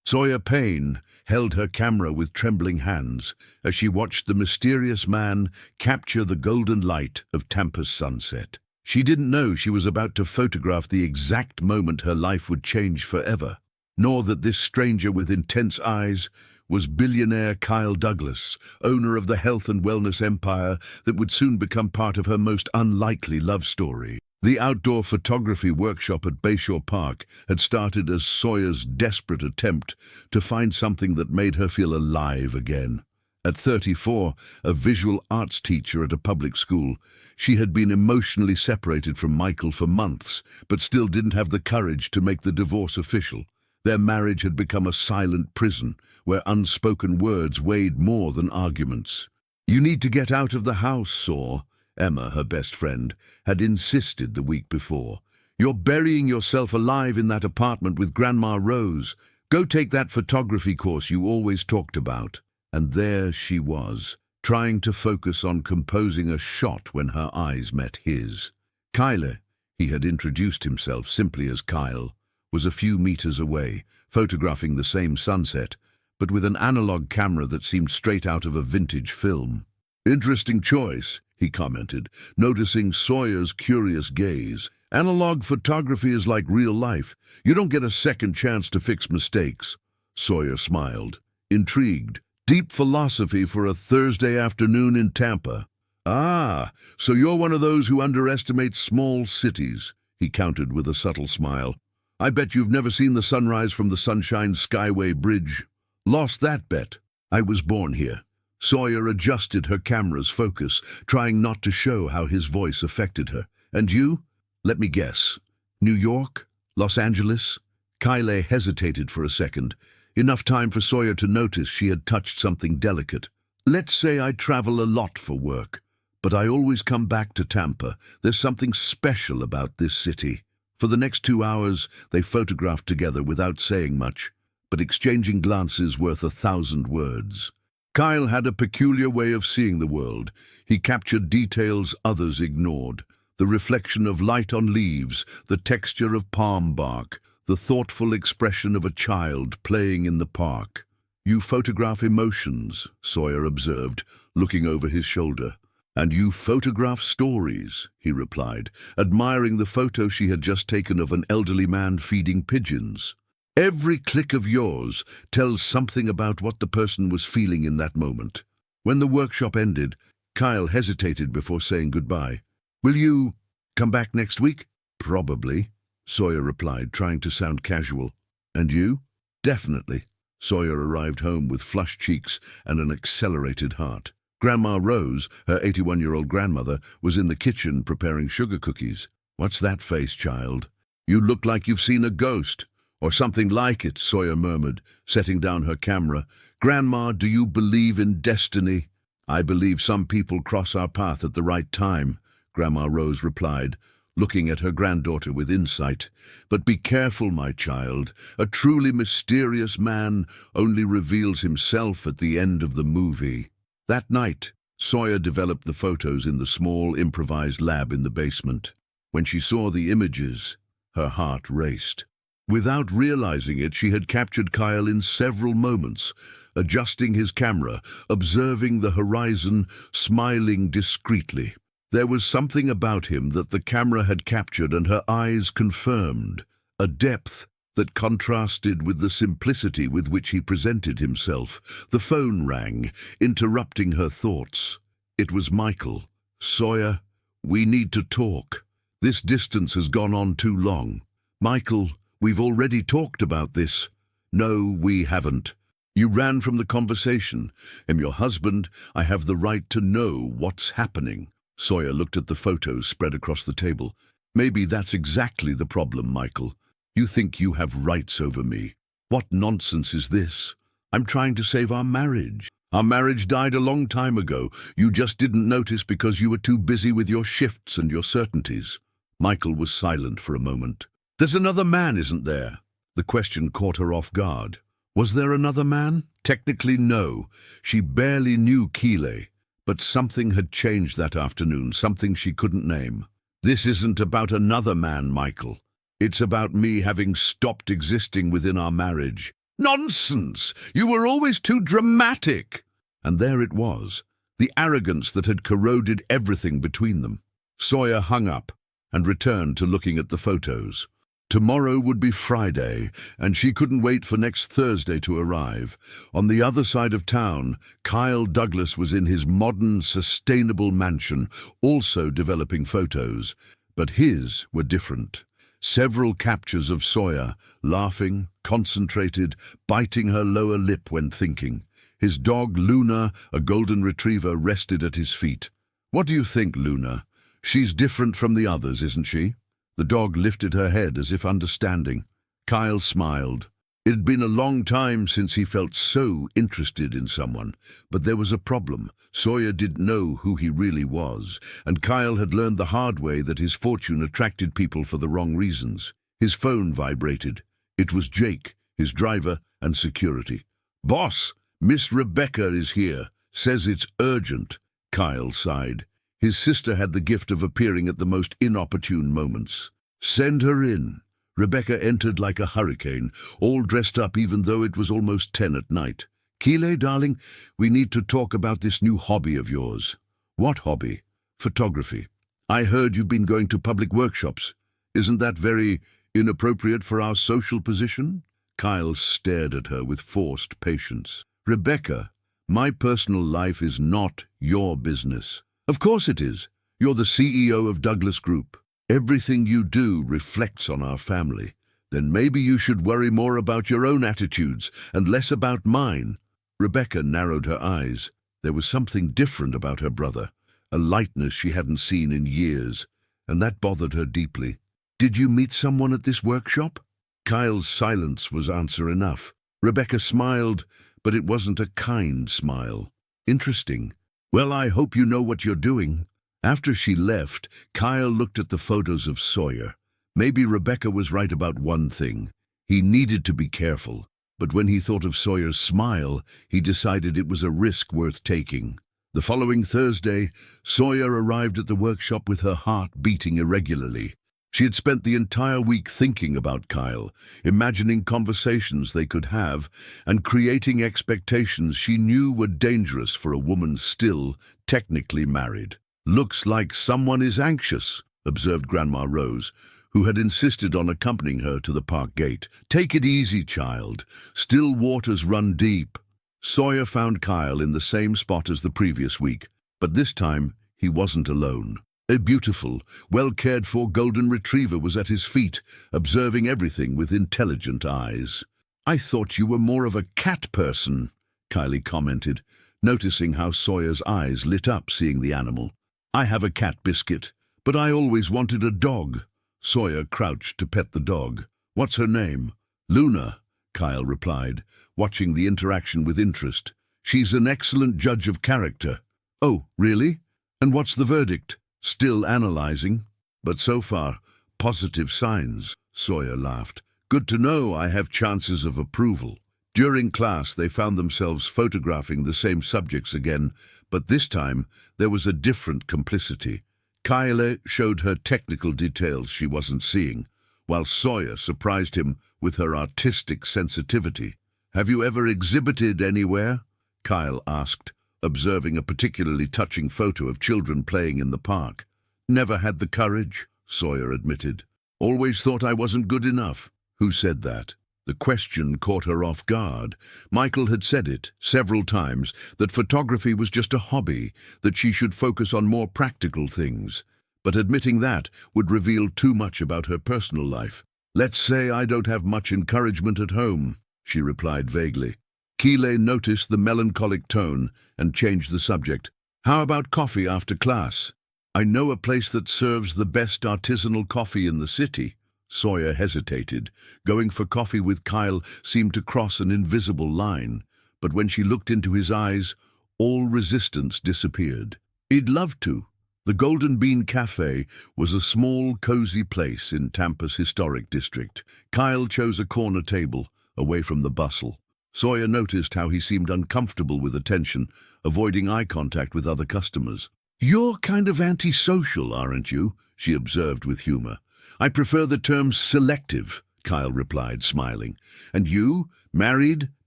Sawyer Payne held her camera with trembling hands as she watched the mysterious man capture the golden light of Tampa's sunset. She didn't know she was about to photograph the exact moment her life would change forever, nor that this stranger with intense eyes was billionaire Kyle Douglas, owner of the health and wellness empire that would soon become part of her most unlikely love story. The outdoor photography workshop at Bayshore Park had started as Sawyer's desperate attempt to find something that made her feel alive again. At 34, a visual arts teacher at a public school, she had been emotionally separated from Michael for months, but still didn't have the courage to make the divorce official. Their marriage had become a silent prison, where unspoken words weighed more than arguments. "You need to get out of the house, Saw," Emma, her best friend, had insisted the week before. "You're burying yourself alive in that apartment with Grandma Rose. Go take that photography course you always talked about." And there she was, trying to focus on composing a shot when her eyes met his. Kyle, he had introduced himself simply as Kyle, was a few meters away, photographing the same sunset, but with an analog camera that seemed straight out of a vintage film. "Interesting choice," he commented, noticing Sawyer's curious gaze. "Analog photography is like real life. You don't get a second chance to fix mistakes." Sawyer smiled, intrigued. "Deep philosophy for a Thursday afternoon in Tampa." "Ah, so you're one of those who underestimate small cities," he countered with a subtle smile. "I bet you've never seen the sunrise from the Sunshine Skyway Bridge." "Lost that bet. I was born here." Sawyer adjusted her camera's focus, trying not to show how his voice affected her. "And you? Let me guess. New York? Los Angeles?" Kyle hesitated for a second, enough time for Sawyer to notice she had touched something delicate. "Let's say I travel a lot for work, but I always come back to Tampa. There's something special about this city." For the next 2 hours, they photographed together without saying much, but exchanging glances worth 1,000 words. Kyle had a peculiar way of seeing the world. He captured details others ignored. The reflection of light on leaves, the texture of palm bark, the thoughtful expression of a child playing in the park. "You photograph emotions," Sawyer observed, looking over his shoulder. "And you photograph stories," he replied, admiring the photo she had just taken of an elderly man feeding pigeons. "Every click of yours tells something about what the person was feeling in that moment." When the workshop ended, Kyle hesitated before saying goodbye. "Will you come back next week?" "Probably," Sawyer replied, trying to sound casual. "And you?" "Definitely." Sawyer arrived home with flushed cheeks and an accelerated heart. Grandma Rose, her 81-year-old grandmother, was in the kitchen preparing sugar cookies. "What's that face, child?" "You look like you've seen a ghost." "Or something like it," Sawyer murmured, setting down her camera. "Grandma, do you believe in destiny?" "I believe some people cross our path at the right time," Grandma Rose replied, looking at her granddaughter with insight. "But be careful, my child. A truly mysterious man only reveals himself at the end of the movie." That night, Sawyer developed the photos in the small, improvised lab in the basement. When she saw the images, her heart raced. Without realizing it, she had captured Kyle in several moments, adjusting his camera, observing the horizon, smiling discreetly. There was something about him that the camera had captured and her eyes confirmed, a depth that contrasted with the simplicity with which he presented himself. The phone rang, interrupting her thoughts. It was Michael. "Sawyer, we need to talk. This distance has gone on too long." "Michael, we've already talked about this." "No, we haven't. You ran from the conversation. I'm your husband. I have the right to know what's happening." Sawyer looked at the photos spread across the table. "Maybe that's exactly the problem, Michael. You think you have rights over me. What nonsense is this? I'm trying to save our marriage. Our marriage died a long time ago. You just didn't notice because you were too busy with your shifts and your certainties." Michael was silent for a moment. "There's another man, isn't there?" The question caught her off guard. Was there another man? Technically, no. She barely knew Kyle. But something had changed that afternoon, something she couldn't name. "This isn't about another man, Michael. It's about me having stopped existing within our marriage. Nonsense! You were always too dramatic. And there it was, the arrogance that had corroded everything between them. Sawyer hung up and returned to looking at the photos. Tomorrow would be Friday, and she couldn't wait for next Thursday to arrive. On the other side of town, Kyle Douglas was in his modern, sustainable mansion, also developing photos. But his were different. Several captures of Sawyer, laughing, concentrated, biting her lower lip when thinking. His dog, Luna, a golden retriever, rested at his feet. "What do you think, Luna? She's different from the others, isn't she?" The dog lifted her head as if understanding. Kyle smiled. It had been a long time since he felt so interested in someone, but there was a problem. Sawyer didn't know who he really was, and Kyle had learned the hard way that his fortune attracted people for the wrong reasons. His phone vibrated. It was Jake, his driver and security. "Boss, Miss Rebecca is here. Says it's urgent." Kyle sighed. His sister had the gift of appearing at the most inopportune moments. "Send her in." Rebecca entered like a hurricane, all dressed up even though it was almost 10 at night. "Keeley, darling, we need to talk about this new hobby of yours." "What hobby?" "Photography. I heard you've been going to public workshops. Isn't that very inappropriate for our social position?" Kyle stared at her with forced patience. "Rebecca, my personal life is not your business." "Of course it is. You're the CEO of Douglas Group. Everything you do reflects on our family. Then maybe you should worry more about your own attitudes and less about mine." Rebecca narrowed her eyes. There was something different about her brother, a lightness she hadn't seen in years, and that bothered her deeply. "Did you meet someone at this workshop?" Kyle's silence was answer enough. Rebecca smiled, but it wasn't a kind smile. "Interesting. Well, I hope you know what you're doing." After she left, Kyle looked at the photos of Sawyer. Maybe Rebecca was right about one thing. He needed to be careful, but when he thought of Sawyer's smile, he decided it was a risk worth taking. The following Thursday, Sawyer arrived at the workshop with her heart beating irregularly. She had spent the entire week thinking about Kyle, imagining conversations they could have, and creating expectations she knew were dangerous for a woman still technically married. "Looks like someone is anxious," observed Grandma Rose, who had insisted on accompanying her to the park gate. "Take it easy, child. Still waters run deep." Sawyer found Kyle in the same spot as the previous week, but this time he wasn't alone. A beautiful, well-cared-for golden retriever was at his feet, observing everything with intelligent eyes. "I thought you were more of a cat person," Kylie commented, noticing how Sawyer's eyes lit up seeing the animal. "I have a cat, Biscuit, but I always wanted a dog." Sawyer crouched to pet the dog. "What's her name?" "Luna," Kyle replied, watching the interaction with interest. "She's an excellent judge of character." "Oh, really? And what's the verdict?" "Still analyzing, but so far, positive signs," Sawyer laughed. "Good to know I have chances of approval." During class, they found themselves photographing the same subjects again, but this time there was a different complicity. Kyle showed her technical details she wasn't seeing, while Sawyer surprised him with her artistic sensitivity. "Have you ever exhibited anywhere?" Kyle asked, observing a particularly touching photo of children playing in the park. "Never had the courage," Sawyer admitted. "Always thought I wasn't good enough." "Who said that?" The question caught her off guard. Michael had said it several times, that photography was just a hobby, that she should focus on more practical things. But admitting that would reveal too much about her personal life. "Let's say I don't have much encouragement at home," she replied vaguely. Keeley noticed the melancholic tone and changed the subject. "How about coffee after class? I know a place that serves the best artisanal coffee in the city." Sawyer hesitated. Going for coffee with Kyle seemed to cross an invisible line, but when she looked into his eyes, all resistance disappeared. "He'd love to." The Golden Bean Cafe was a small, cozy place in Tampa's historic district. Kyle chose a corner table, away from the bustle. Sawyer noticed how he seemed uncomfortable with attention, avoiding eye contact with other customers. "You're kind of antisocial, aren't you?" she observed with humor. "I prefer the term selective," Kyle replied, smiling. And you? Married?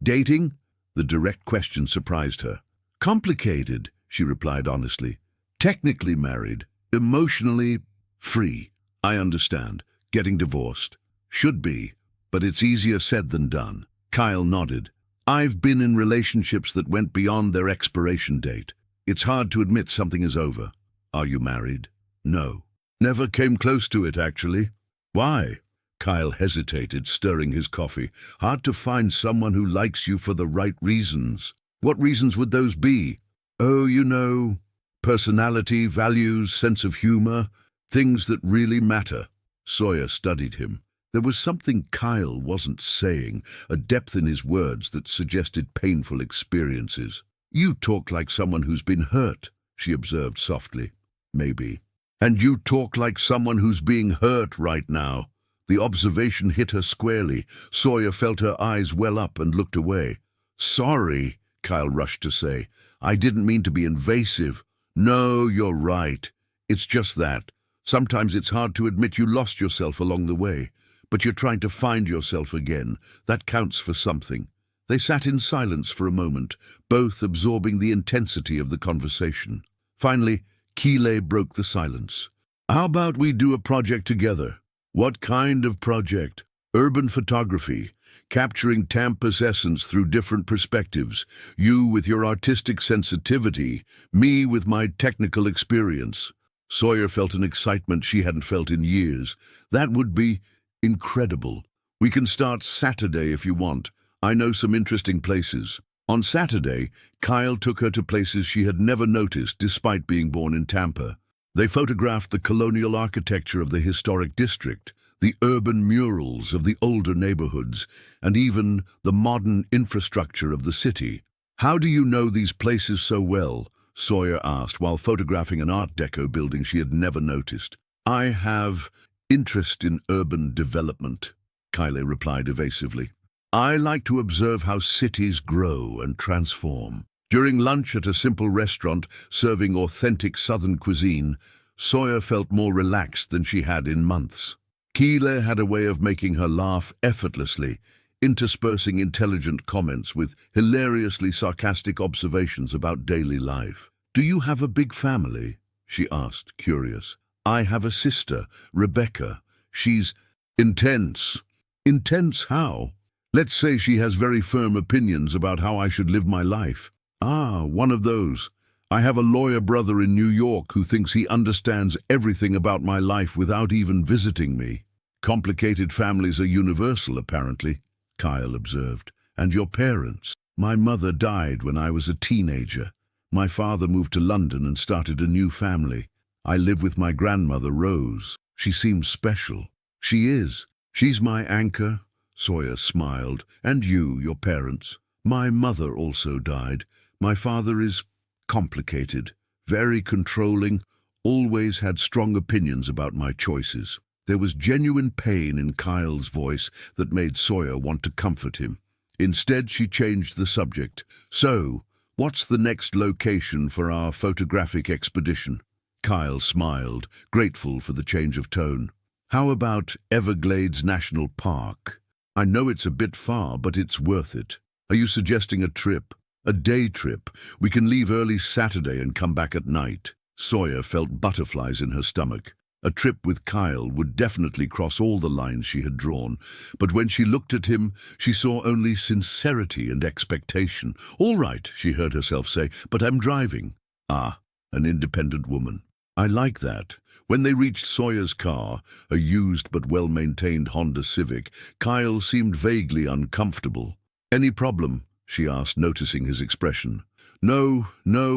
Dating? The direct question surprised her. Complicated, she replied honestly. Technically married. Emotionally free. I understand. Getting divorced. Should be. But it's easier said than done. Kyle nodded. I've been in relationships that went beyond their expiration date. It's hard to admit something is over. Are you married? No. Never came close to it, actually. Why? Kyle hesitated, stirring his coffee. Hard to find someone who likes you for the right reasons. What reasons would those be? Oh, you know, personality, values, sense of humor, things that really matter. Sawyer studied him. There was something Kyle wasn't saying, a depth in his words that suggested painful experiences. You talk like someone who's been hurt, she observed softly. Maybe. And you talk like someone who's being hurt right now. The observation hit her squarely. Sawyer felt her eyes well up and looked away. Sorry, Kyle rushed to say. I didn't mean to be invasive. No, you're right. It's just that. Sometimes it's hard to admit you lost yourself along the way. But you're trying to find yourself again. That counts for something. They sat in silence for a moment, both absorbing the intensity of the conversation. Finally, Keeley broke the silence. How about we do a project together? What kind of project? Urban photography, capturing Tampa's essence through different perspectives. You with your artistic sensitivity, me with my technical experience. Sawyer felt an excitement she hadn't felt in years. That would be incredible. We can start Saturday if you want. I know some interesting places. On Saturday, Kyle took her to places she had never noticed despite being born in Tampa. They photographed the colonial architecture of the historic district, the urban murals of the older neighborhoods, and even the modern infrastructure of the city. How do you know these places so well? Sawyer asked while photographing an Art Deco building she had never noticed. I have interest in urban development, Kyle replied evasively. I like to observe how cities grow and transform. During lunch at a simple restaurant serving authentic Southern cuisine, Sawyer felt more relaxed than she had in months. Keeley had a way of making her laugh effortlessly, interspersing intelligent comments with hilariously sarcastic observations about daily life. Do you have a big family? She asked, curious. I have a sister, Rebecca. She's intense. Intense how? Let's say she has very firm opinions about how I should live my life. Ah, one of those. I have a lawyer brother in New York who thinks he understands everything about my life without even visiting me. Complicated families are universal, apparently, Kyle observed. And your parents? My mother died when I was a teenager. My father moved to London and started a new family. I live with my grandmother, Rose. She seems special. She is. She's my anchor. Sawyer smiled. And you, your parents? My mother also died. My father is complicated, very controlling, always had strong opinions about my choices. There was genuine pain in Kyle's voice that made Sawyer want to comfort him. Instead, she changed the subject. So, what's the next location for our photographic expedition? Kyle smiled, grateful for the change of tone. How about Everglades National Park? I know it's a bit far, but it's worth it. Are you suggesting a trip? A day trip. We can leave early Saturday and come back at night. Sawyer felt butterflies in her stomach. A trip with Kyle would definitely cross all the lines she had drawn, but when she looked at him, she saw only sincerity and expectation. All right, she heard herself say, but I'm driving. Ah, an independent woman. I like that. When they reached Sawyer's car, a used but well-maintained Honda Civic, Kyle seemed vaguely uncomfortable. Any problem? She asked, noticing his expression. No,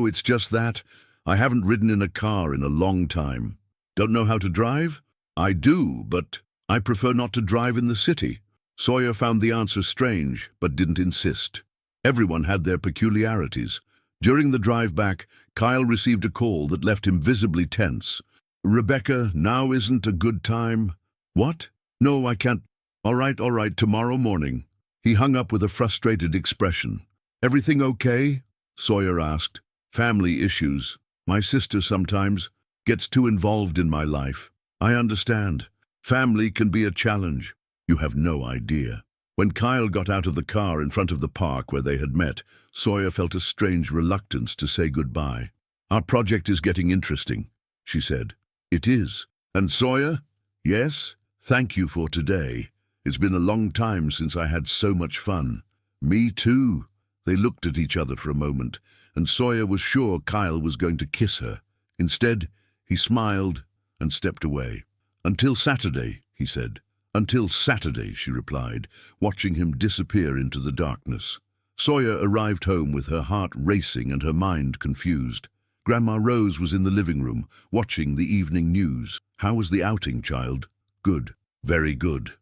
it's just that. I haven't ridden in a car in a long time. Don't know how to drive? I do, but I prefer not to drive in the city. Sawyer found the answer strange, but didn't insist. Everyone had their peculiarities. During the drive back, Kyle received a call that left him visibly tense. Rebecca, now isn't a good time. What? No, I can't. All right, tomorrow morning. He hung up with a frustrated expression. Everything okay? Sawyer asked. Family issues. My sister sometimes gets too involved in my life. I understand. Family can be a challenge. You have no idea. When Kyle got out of the car in front of the park where they had met, Sawyer felt a strange reluctance to say goodbye. "Our project is getting interesting," she said. "It is. And Sawyer?" "Yes, thank you for today. It's been a long time since I had so much fun." "Me too." They looked at each other for a moment, and Sawyer was sure Kyle was going to kiss her. Instead, he smiled and stepped away. "Until Saturday," he said. "Until Saturday," she replied, watching him disappear into the darkness. Sawyer arrived home with her heart racing and her mind confused. Grandma Rose was in the living room, watching the evening news. "How was the outing, child?" "Good. Very good."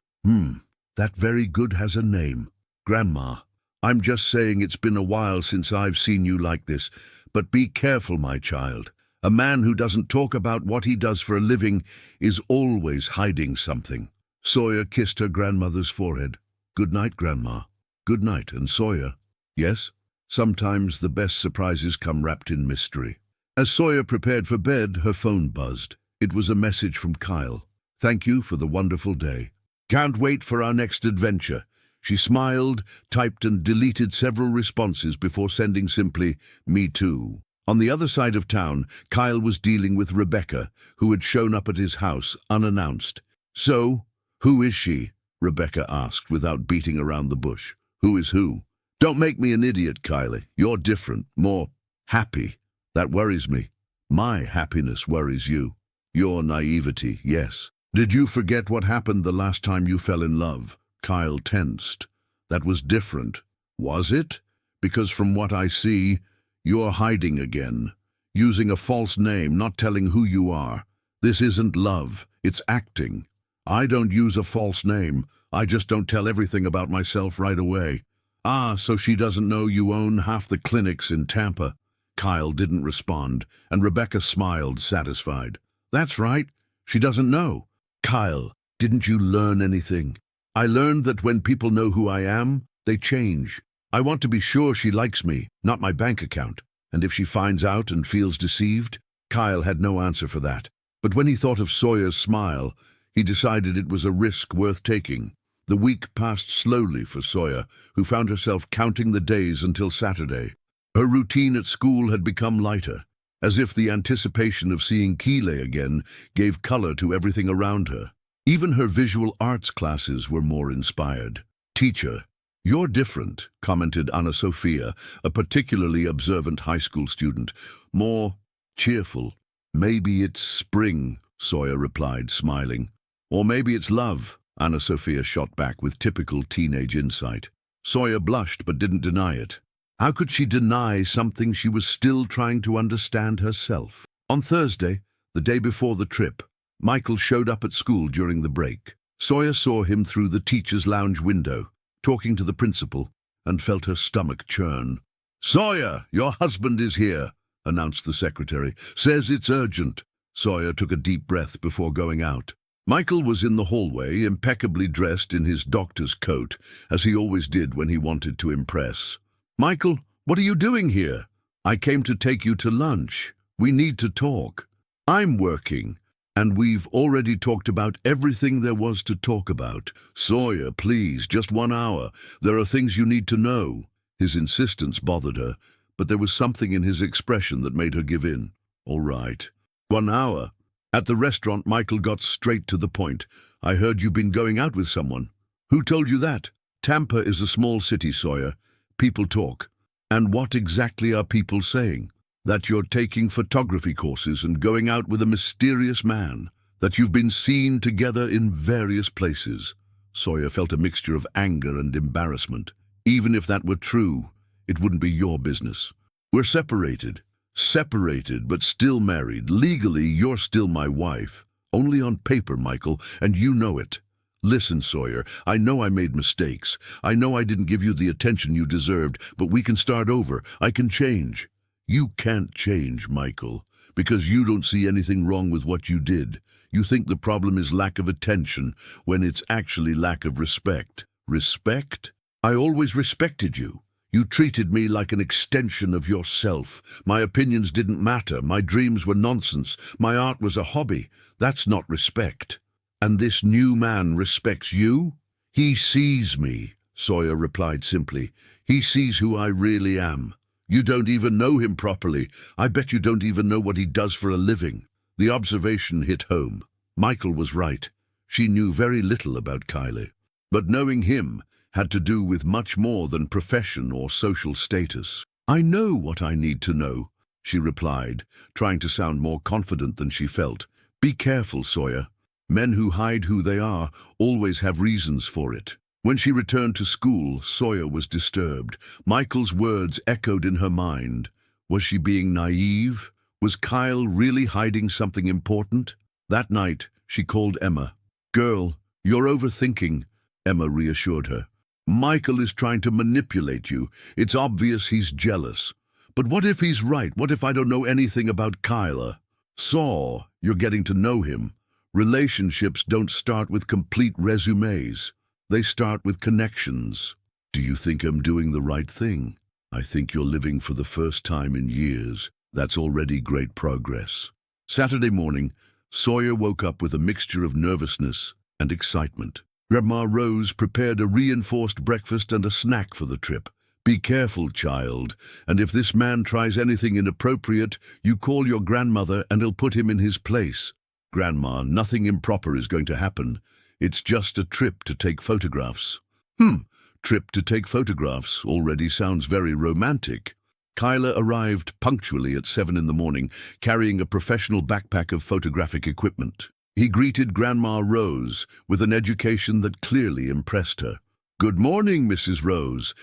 That very good has a name." "Grandma, I'm just saying it's been a while since I've seen you like this, but be careful, my child. A man who doesn't talk about what he does for a living is always hiding something." Sawyer kissed her grandmother's forehead. "Good night, Grandma." "Good night, and Sawyer." "Yes?" Sometimes the best surprises come wrapped in mystery. As Sawyer prepared for bed, her phone buzzed. It was a message from Kyle. "Thank you for the wonderful day. Can't wait for our next adventure." She smiled, typed and deleted several responses before sending simply, "Me too." On the other side of town, Kyle was dealing with Rebecca, who had shown up at his house unannounced. "So, who is she?" Rebecca asked without beating around the bush. "Who is who?" "Don't make me an idiot, Kylie. You're different, more happy. That worries me." "My happiness worries you." "Your naivety, yes." "Did you forget what happened the last time you fell in love?" Kyle tensed. "That was different." "Was it? Because from what I see, you're hiding again. Using a false name, not telling who you are. This isn't love, it's acting." "I don't use a false name. I just don't tell everything about myself right away." "Ah, so she doesn't know you own half the clinics in Tampa." Kyle didn't respond, and Rebecca smiled, satisfied. "That's right. She doesn't know." "Kyle, didn't you learn anything?" "I learned that when people know who I am, they change. I want to be sure she likes me, not my bank account. And if she finds out and feels deceived?" Kyle had no answer for that. But when he thought of Sawyer's smile, he decided it was a risk worth taking. The week passed slowly for Sawyer, who found herself counting the days until Saturday. Her routine at school had become lighter, as if the anticipation of seeing Keeley again gave color to everything around her. Even her visual arts classes were more inspired. "Teacher, you're different," commented Anna Sophia, a particularly observant high school student. "More cheerful." "Maybe it's spring," Sawyer replied, smiling. "Or maybe it's love," Anna Sophia shot back with typical teenage insight. Sawyer blushed but didn't deny it. How could she deny something she was still trying to understand herself? On Thursday, the day before the trip, Michael showed up at school during the break. Sawyer saw him through the teacher's lounge window, talking to the principal, and felt her stomach churn. "Sawyer, your husband is here," announced the secretary. "Says it's urgent." Sawyer took a deep breath before going out. Michael was in the hallway, impeccably dressed in his doctor's coat, as he always did when he wanted to impress. "Michael, what are you doing here?" "I came to take you to lunch. We need to talk." "I'm working." "And we've already talked about everything there was to talk about." "Sawyer, please, just 1 hour. There are things you need to know." His insistence bothered her, but there was something in his expression that made her give in. "All right. 1 hour." At the restaurant, Michael got straight to the point. "I heard you've been going out with someone." "Who told you that?" "Tampa is a small city, Sawyer. People talk." "And what exactly are people saying?" "That you're taking photography courses and going out with a mysterious man. That you've been seen together in various places." Sawyer felt a mixture of anger and embarrassment. "Even if that were true, it wouldn't be your business." "We're separated." "Separated, but still married. Legally, you're still my wife. Only on paper, Michael, and you know it." "Listen, Sawyer, I know I made mistakes. I know I didn't give you the attention you deserved, but we can start over. I can change." "You can't change, Michael, because you don't see anything wrong with what you did. You think the problem is lack of attention, when it's actually lack of respect." "Respect? I always respected you. You treated me like an extension of yourself. My opinions didn't matter. My dreams were nonsense. My art was a hobby. That's not respect." "And this new man respects you?" He sees me, Sawyer replied simply. He sees who I really am. You don't even know him properly. I bet you don't even know what he does for a living. The observation hit home. Michael was right. She knew very little about Kylie. But knowing him had to do with much more than profession or social status. I know what I need to know, she replied, trying to sound more confident than she felt. Be careful, Sawyer. Men who hide who they are always have reasons for it. When she returned to school, Sawyer was disturbed. Michael's words echoed in her mind. Was she being naive? Was Kyle really hiding something important? That night, she called Emma. Girl, you're overthinking, Emma reassured her. Michael is trying to manipulate you. It's obvious he's jealous. But what if he's right? What if I don't know anything about Kyla? Saw, you're getting to know him. Relationships don't start with complete resumes. They start with connections. Do you think I'm doing the right thing? I think you're living for the first time in years. That's already great progress. Saturday morning, Sawyer woke up with a mixture of nervousness and excitement. Grandma Rose prepared a reinforced breakfast and a snack for the trip. Be careful, child, and if this man tries anything inappropriate, you call your grandmother and he'll put him in his place. Grandma, nothing improper is going to happen. It's just a trip to take photographs. Trip to take photographs already sounds very romantic. Kyla arrived punctually at 7 in the morning, carrying a professional backpack of photographic equipment. He greeted Grandma Rose with an education that clearly impressed her. Good morning, Mrs. Rose.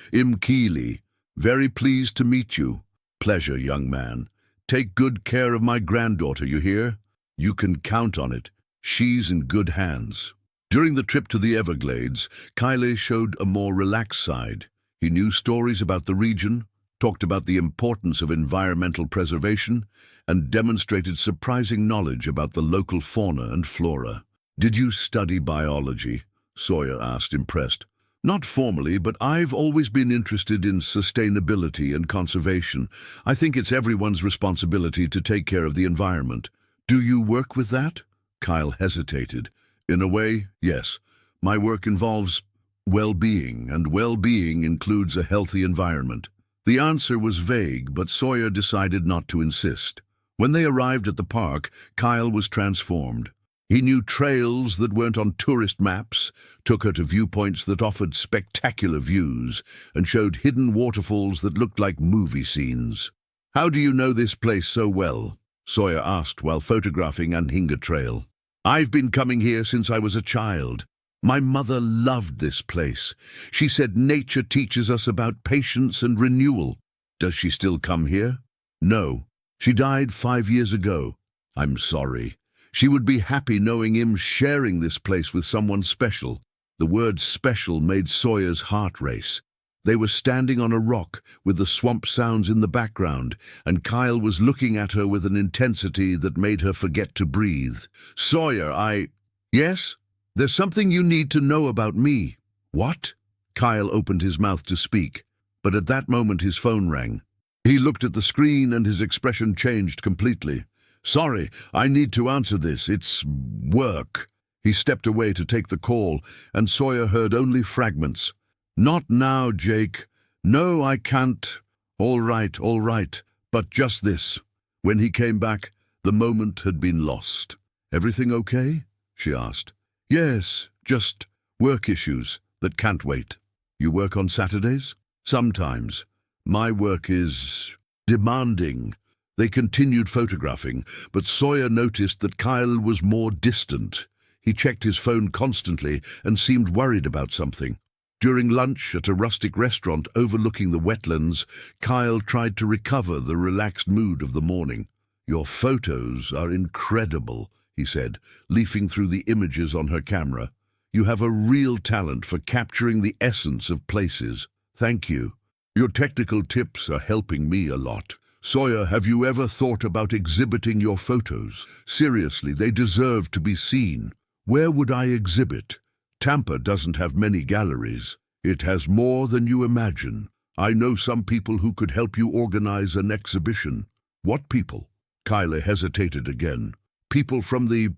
Keeley. Very pleased to meet you. Pleasure, young man. Take good care of my granddaughter, you hear? You can count on it. She's in good hands. During the trip to the Everglades, Kylie showed a more relaxed side. He knew stories about the region, talked about the importance of environmental preservation, and demonstrated surprising knowledge about the local fauna and flora. Did you study biology? Sawyer asked, impressed. Not formally, but I've always been interested in sustainability and conservation. I think it's everyone's responsibility to take care of the environment. Do you work with that? Kyle hesitated. In a way, yes. My work involves well-being, and well-being includes a healthy environment. The answer was vague, but Sawyer decided not to insist. When they arrived at the park, Kyle was transformed. He knew trails that weren't on tourist maps, took her to viewpoints that offered spectacular views, and showed hidden waterfalls that looked like movie scenes. How do you know this place so well? Sawyer asked while photographing Anhinga Trail. I've been coming here since I was a child. My mother loved this place. She said nature teaches us about patience and renewal. Does she still come here? No. She died 5 years ago. I'm sorry. She would be happy knowing him sharing this place with someone special. The word special made Sawyer's heart race. They were standing on a rock with the swamp sounds in the background, and Kyle was looking at her with an intensity that made her forget to breathe. Sawyer, Yes? There's something you need to know about me. What? Kyle opened his mouth to speak, but at that moment his phone rang. He looked at the screen and his expression changed completely. Sorry, I need to answer this. It's work. He stepped away to take the call, and Sawyer heard only fragments. Not now, Jake. No, I can't. All right, but just this. When he came back, the moment had been lost. Everything okay? She asked. Yes, just work issues that can't wait. You work on Saturdays? Sometimes. My work is demanding. They continued photographing, but Sawyer noticed that Kyle was more distant. He checked his phone constantly and seemed worried about something. During lunch at a rustic restaurant overlooking the wetlands, Kyle tried to recover the relaxed mood of the morning. Your photos are incredible, he said, leafing through the images on her camera. You have a real talent for capturing the essence of places. Thank you. Your technical tips are helping me a lot. Sawyer, have you ever thought about exhibiting your photos? Seriously, they deserve to be seen. Where would I exhibit? Tampa doesn't have many galleries. It has more than you imagine. I know some people who could help you organize an exhibition. What people? Kyla hesitated again. People from the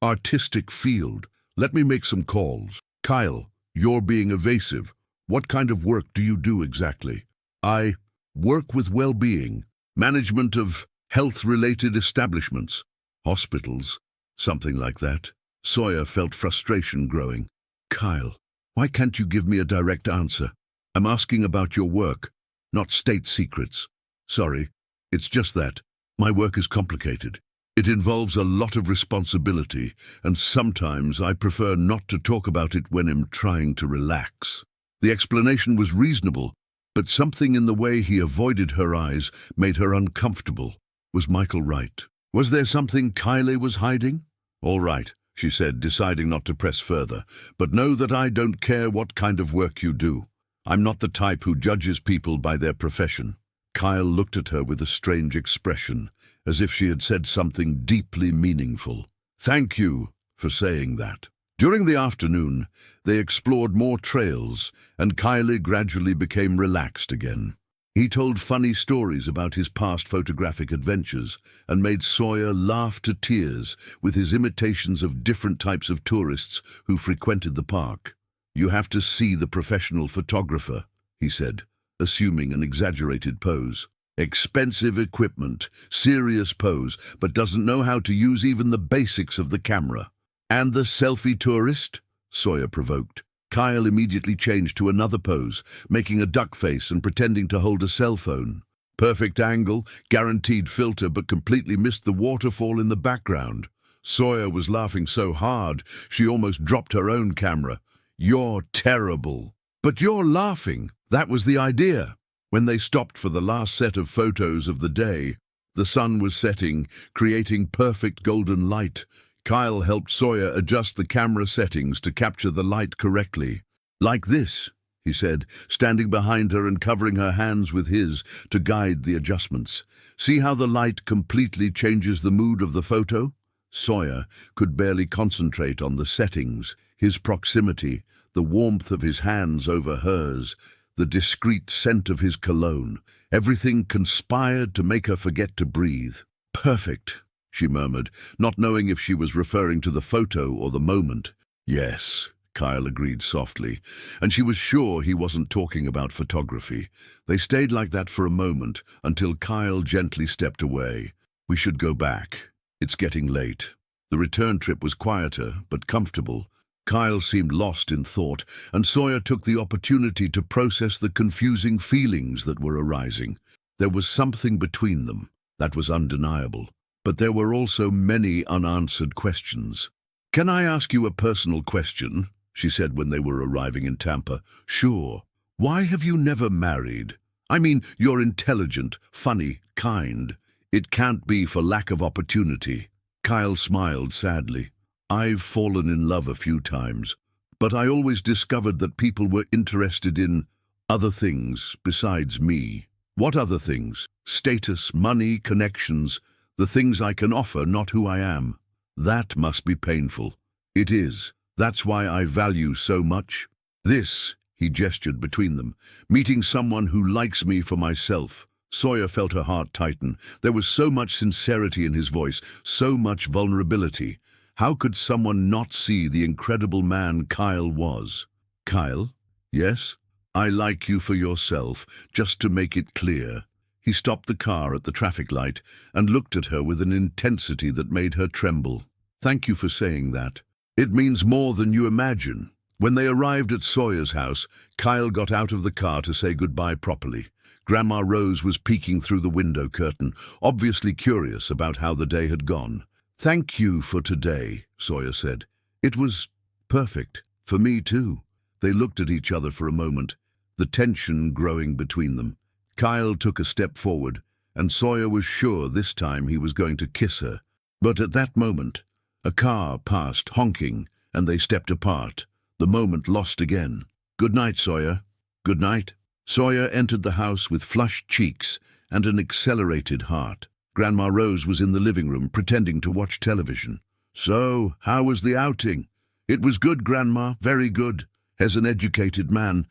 artistic field. Let me make some calls. Kyle, You're being evasive. What kind of work do you do exactly? I work with well-being, management of health-related establishments, hospitals, something like that. Sawyer felt frustration growing. Kyle, why can't you give me a direct answer? I'm asking about your work, not state secrets. Sorry, it's just that. My work is complicated. It involves a lot of responsibility, and sometimes I prefer not to talk about it when I'm trying to relax. The explanation was reasonable, but something in the way he avoided her eyes made her uncomfortable. Was Michael right? Was there something Kylie was hiding? All right, she said, deciding not to press further, but know that I don't care what kind of work you do. I'm not the type who judges people by their profession. Kyle looked at her with a strange expression, as if she had said something deeply meaningful. Thank you for saying that. During the afternoon, they explored more trails, and Kylie gradually became relaxed again. He told funny stories about his past photographic adventures and made Sawyer laugh to tears with his imitations of different types of tourists who frequented the park. You have to see the professional photographer, he said, assuming an exaggerated pose. Expensive equipment, serious pose, but doesn't know how to use even the basics of the camera. And the selfie tourist? Sawyer provoked. Kyle immediately changed to another pose, making a duck face and pretending to hold a cell phone. Perfect angle, guaranteed filter, but completely missed the waterfall in the background. Sawyer was laughing so hard, she almost dropped her own camera. You're terrible. But you're laughing. That was the idea. When they stopped for the last set of photos of the day, the sun was setting, creating perfect golden light. Kyle helped Sawyer adjust the camera settings to capture the light correctly. Like this, he said, standing behind her and covering her hands with his to guide the adjustments. See how the light completely changes the mood of the photo? Sawyer could barely concentrate on the settings, his proximity, the warmth of his hands over hers, the discreet scent of his cologne. Everything conspired to make her forget to breathe. Perfect, she murmured, not knowing if she was referring to the photo or the moment. Yes, Kyle agreed softly, and she was sure he wasn't talking about photography. They stayed like that for a moment until Kyle gently stepped away. We should go back. It's getting late. The return trip was quieter, but comfortable. Kyle seemed lost in thought, and Sawyer took the opportunity to process the confusing feelings that were arising. There was something between them, that was undeniable. But there were also many unanswered questions. Can I ask you a personal question? She said when they were arriving in Tampa. Sure. Why have you never married? I mean, you're intelligent, funny, kind. It can't be for lack of opportunity. Kyle smiled sadly. I've fallen in love a few times, but I always discovered that people were interested in other things besides me. What other things? Status, money, connections, the things I can offer, not who I am. That must be painful. It is. That's why I value so much. This, he gestured between them, meeting someone who likes me for myself. Sawyer felt her heart tighten. There was so much sincerity in his voice, so much vulnerability. How could someone not see the incredible man Kyle was? Kyle? Yes? I like you for yourself, just to make it clear. He stopped the car at the traffic light and looked at her with an intensity that made her tremble. Thank you for saying that. It means more than you imagine. When they arrived at Sawyer's house, Kyle got out of the car to say goodbye properly. Grandma Rose was peeking through the window curtain, obviously curious about how the day had gone. Thank you for today, Sawyer said. It was perfect. For me, too. They looked at each other for a moment, the tension growing between them. Kyle took a step forward, and Sawyer was sure this time he was going to kiss her. But at that moment, a car passed, honking, and they stepped apart. The moment lost again. Good night, Sawyer. Good night. Sawyer entered the house with flushed cheeks and an accelerated heart. Grandma Rose was in the living room, pretending to watch television. So, how was the outing? It was good, Grandma, very good. As an educated man,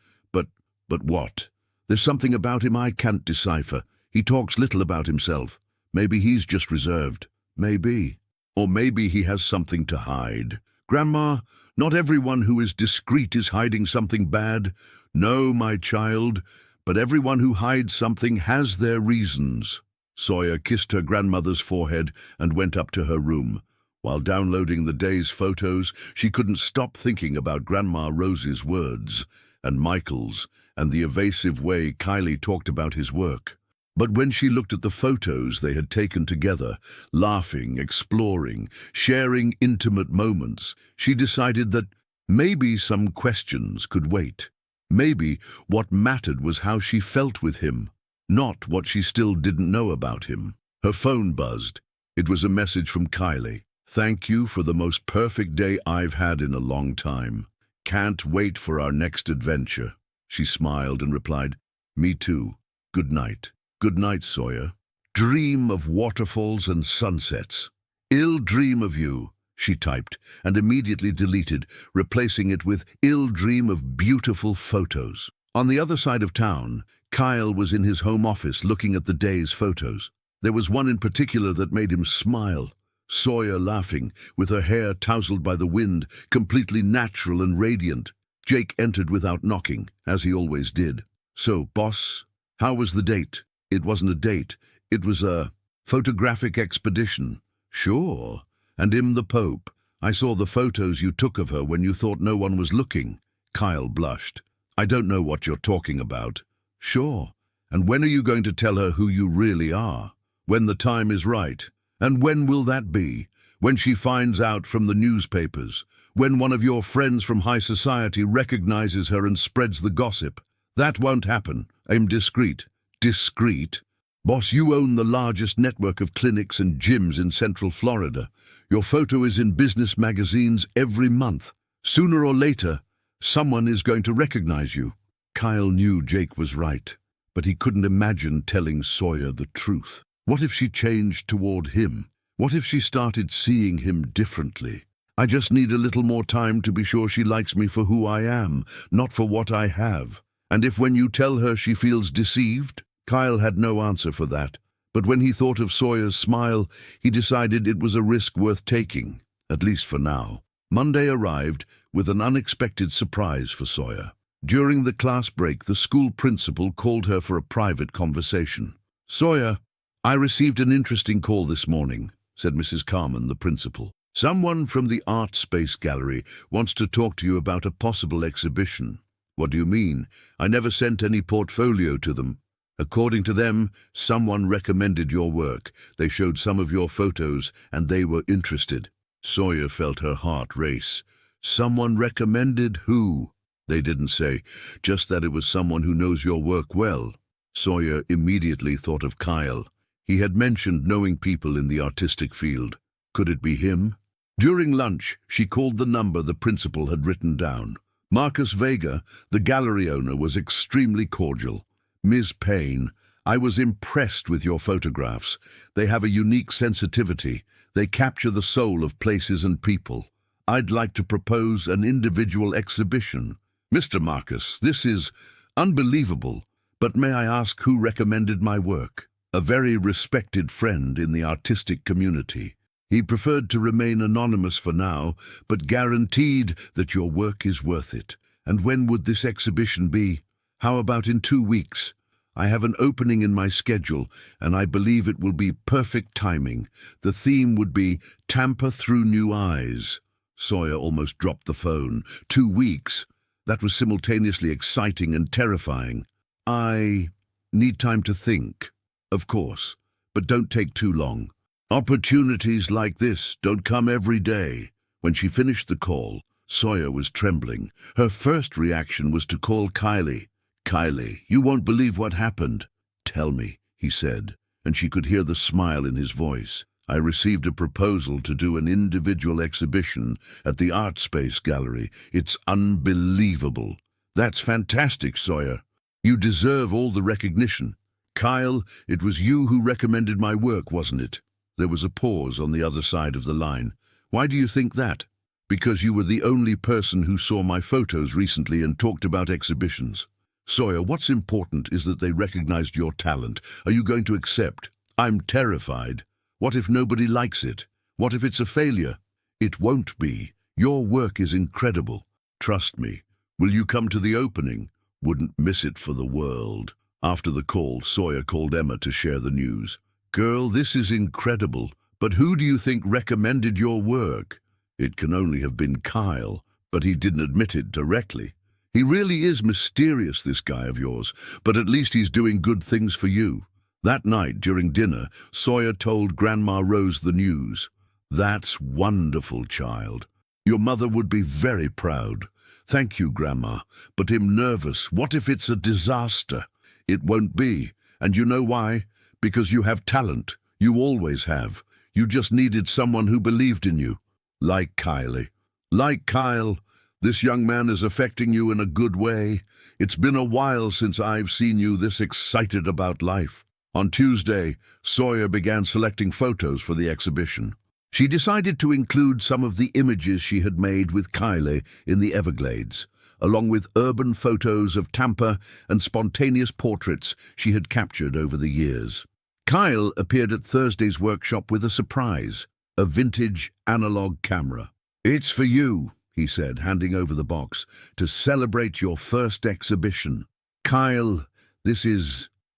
but what? There's something about him I can't decipher. He talks little about himself. Maybe he's just reserved. Maybe. Or maybe he has something to hide. Grandma, not everyone who is discreet is hiding something bad. No, my child, but everyone who hides something has their reasons. Sawyer kissed her grandmother's forehead and went up to her room. While downloading the day's photos, she couldn't stop thinking about Grandma Rose's words, and Michael's, and the evasive way Kylie talked about his work. But when she looked at the photos they had taken together, laughing, exploring, sharing intimate moments, she decided that maybe some questions could wait. Maybe what mattered was how she felt with him, not what she still didn't know about him. Her phone buzzed. It was a message from Kylie. "Thank you for the most perfect day I've had in a long time. Can't wait for our next adventure." She smiled and replied, "Me too. Good night." "Good night, Sawyer. Dream of waterfalls and sunsets." "Ill dream of you," she typed, and immediately deleted, replacing it with "ill dream of beautiful photos." On the other side of town, Kyle was in his home office looking at the day's photos. There was one in particular that made him smile. Sawyer laughing, with her hair tousled by the wind, completely natural and radiant. Jake entered without knocking, as he always did. "So, boss, how was the date?" "It wasn't a date. It was a photographic expedition." "Sure. And him the Pope. I saw the photos you took of her when you thought no one was looking." Kyle blushed. "I don't know what you're talking about." "Sure. And when are you going to tell her who you really are?" "When the time is right." "And when will that be?" "When she finds out from the newspapers. When one of your friends from high society recognizes her and spreads the gossip." "That won't happen. I'm discreet." "Discreet? Boss, you own the largest network of clinics and gyms in Central Florida. Your photo is in business magazines every month. Sooner or later, someone is going to recognize you." Kyle knew Jake was right, but he couldn't imagine telling Sawyer the truth. What if she changed toward him? What if she started seeing him differently? "I just need a little more time to be sure she likes me for who I am, not for what I have." "And if when you tell her she feels deceived?" Kyle had no answer for that, but when he thought of Sawyer's smile, he decided it was a risk worth taking, at least for now. Monday arrived with an unexpected surprise for Sawyer. During the class break, the school principal called her for a private conversation. "Sawyer, I received an interesting call this morning," said Mrs. Carman, the principal. "Someone from the Art Space Gallery wants to talk to you about a possible exhibition." "What do you mean? I never sent any portfolio to them." "According to them, someone recommended your work. They showed some of your photos, and they were interested." Sawyer felt her heart race. "Someone recommended who?" "They didn't say, just that it was someone who knows your work well." Sawyer immediately thought of Kyle. He had mentioned knowing people in the artistic field. Could it be him? During lunch, she called the number the principal had written down. Marcus Vega, the gallery owner, was extremely cordial. "Ms. Payne, I was impressed with your photographs. They have a unique sensitivity. They capture the soul of places and people. I'd like to propose an individual exhibition." "Mr. Marcus, this is unbelievable, but may I ask who recommended my work?" "A very respected friend in the artistic community. He preferred to remain anonymous for now, but guaranteed that your work is worth it." "And when would this exhibition be?" "How about in 2 weeks? I have an opening in my schedule, and I believe it will be perfect timing. The theme would be Tampa Through New Eyes." Sawyer almost dropped the phone. 2 weeks? That was simultaneously exciting and terrifying. "I need time to think." "Of course, but don't take too long. Opportunities like this don't come every day." When she finished the call, Sawyer was trembling. Her first reaction was to call Kylie. "Kylie, you won't believe what happened." "Tell me," he said, and she could hear the smile in his voice. "I received a proposal to do an individual exhibition at the Art Space Gallery. It's unbelievable." "That's fantastic, Sawyer. You deserve all the recognition." "Kyle, it was you who recommended my work, wasn't it?" There was a pause on the other side of the line. "Why do you think that?" "Because you were the only person who saw my photos recently and talked about exhibitions." "Sawyer, what's important is that they recognized your talent. Are you going to accept?" "I'm terrified. What if nobody likes it? What if it's a failure?" "It won't be. Your work is incredible. Trust me. Will you come to the opening? Wouldn't miss it for the world. After the call, Sawyer called Emma to share the news. Girl, this is incredible. But who do you think recommended your work? It can only have been Kyle, but he didn't admit it directly. He really is mysterious, this guy of yours, but at least he's doing good things for you. That night, during dinner, Sawyer told Grandma Rose the news. That's wonderful, child. Your mother would be very proud. Thank you, Grandma, but I'm nervous. What if it's a disaster? It won't be. And you know why? Because you have talent. You always have. You just needed someone who believed in you. Like Kylie. Like Kyle. This young man is affecting you in a good way. It's been a while since I've seen you this excited about life. On Tuesday, Sawyer began selecting photos for the exhibition. She decided to include some of the images she had made with Kylie in the Everglades, along with urban photos of Tampa and spontaneous portraits she had captured over the years. Kyle appeared at Thursday's workshop with a surprise, a vintage analog camera. It's for you, he said, handing over the box, to celebrate your first exhibition. Kyle,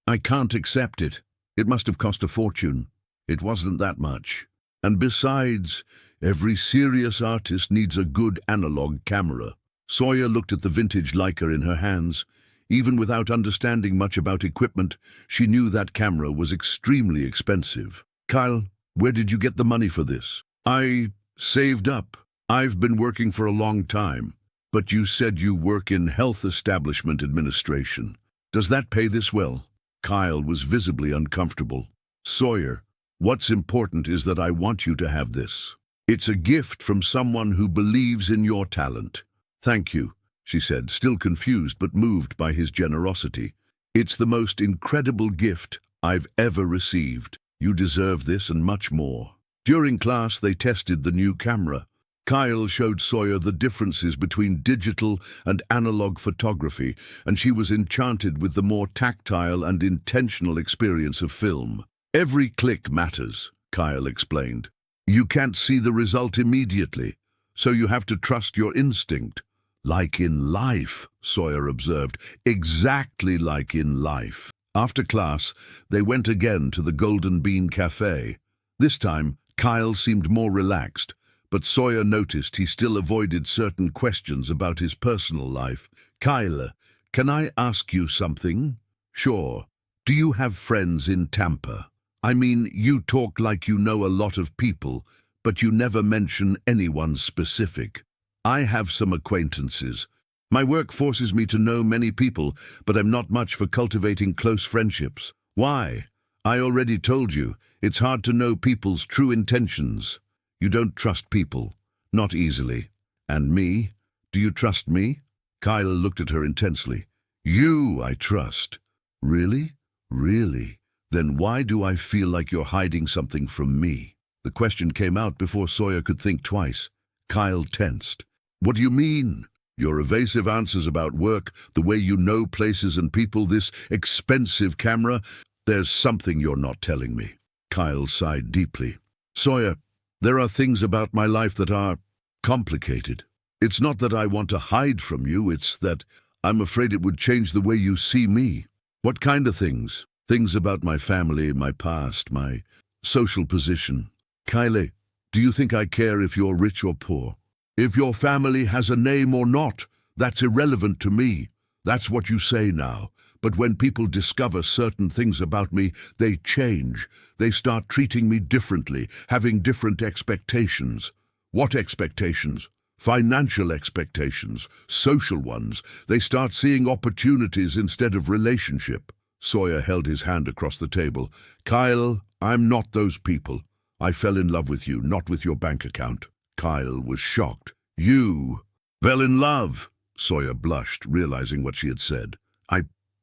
I can't accept it. It must have cost a fortune. It wasn't that much. And besides, every serious artist needs a good analog camera. Sawyer looked at the vintage Leica in her hands. Even without understanding much about equipment, she knew that camera was extremely expensive. Kyle, where did you get the money for this? I saved up. I've been working for a long time. But you said you work in health establishment administration. Does that pay this well? Kyle was visibly uncomfortable. Sawyer, what's important is that I want you to have this. It's a gift from someone who believes in your talent. Thank you, she said, still confused but moved by his generosity. It's the most incredible gift I've ever received. You deserve this and much more. During class, they tested the new camera. Kyle showed Sawyer the differences between digital and analog photography, and she was enchanted with the more tactile and intentional experience of film. Every click matters, Kyle explained. You can't see the result immediately, so you have to trust your instinct. Like in life, Sawyer observed, exactly like in life. After class, they went again to the Golden Bean Cafe. This time, Kyle seemed more relaxed, but Sawyer noticed he still avoided certain questions about his personal life. Kyle, can I ask you something? Sure. Do you have friends in Tampa? I mean, you talk like you know a lot of people, but you never mention anyone specific. I have some acquaintances. My work forces me to know many people, but I'm not much for cultivating close friendships. Why? I already told you, it's hard to know people's true intentions. You don't trust people. Not easily. And me? Do you trust me? Kyle looked at her intensely. You, I trust. Really? Really? Then why do I feel like you're hiding something from me? The question came out before Sawyer could think twice. Kyle tensed. What do you mean? Your evasive answers about work, the way you know places and people, this expensive camera, there's something you're not telling me. Kyle sighed deeply. Sawyer, there are things about my life that are complicated. It's not that I want to hide from you, it's that I'm afraid it would change the way you see me. What kind of things? Things about my family, my past, my social position. Kylie, do you think I care if you're rich or poor? If your family has a name or not, that's irrelevant to me. That's what you say now. But when people discover certain things about me, they change. They start treating me differently, having different expectations. What expectations? Financial expectations, social ones. They start seeing opportunities instead of relationship. Sawyer held his hand across the table. Kyle, I'm not those people. I fell in love with you, not with your bank account. Kyle was shocked. You fell in love? Sawyer blushed, realizing what she had said.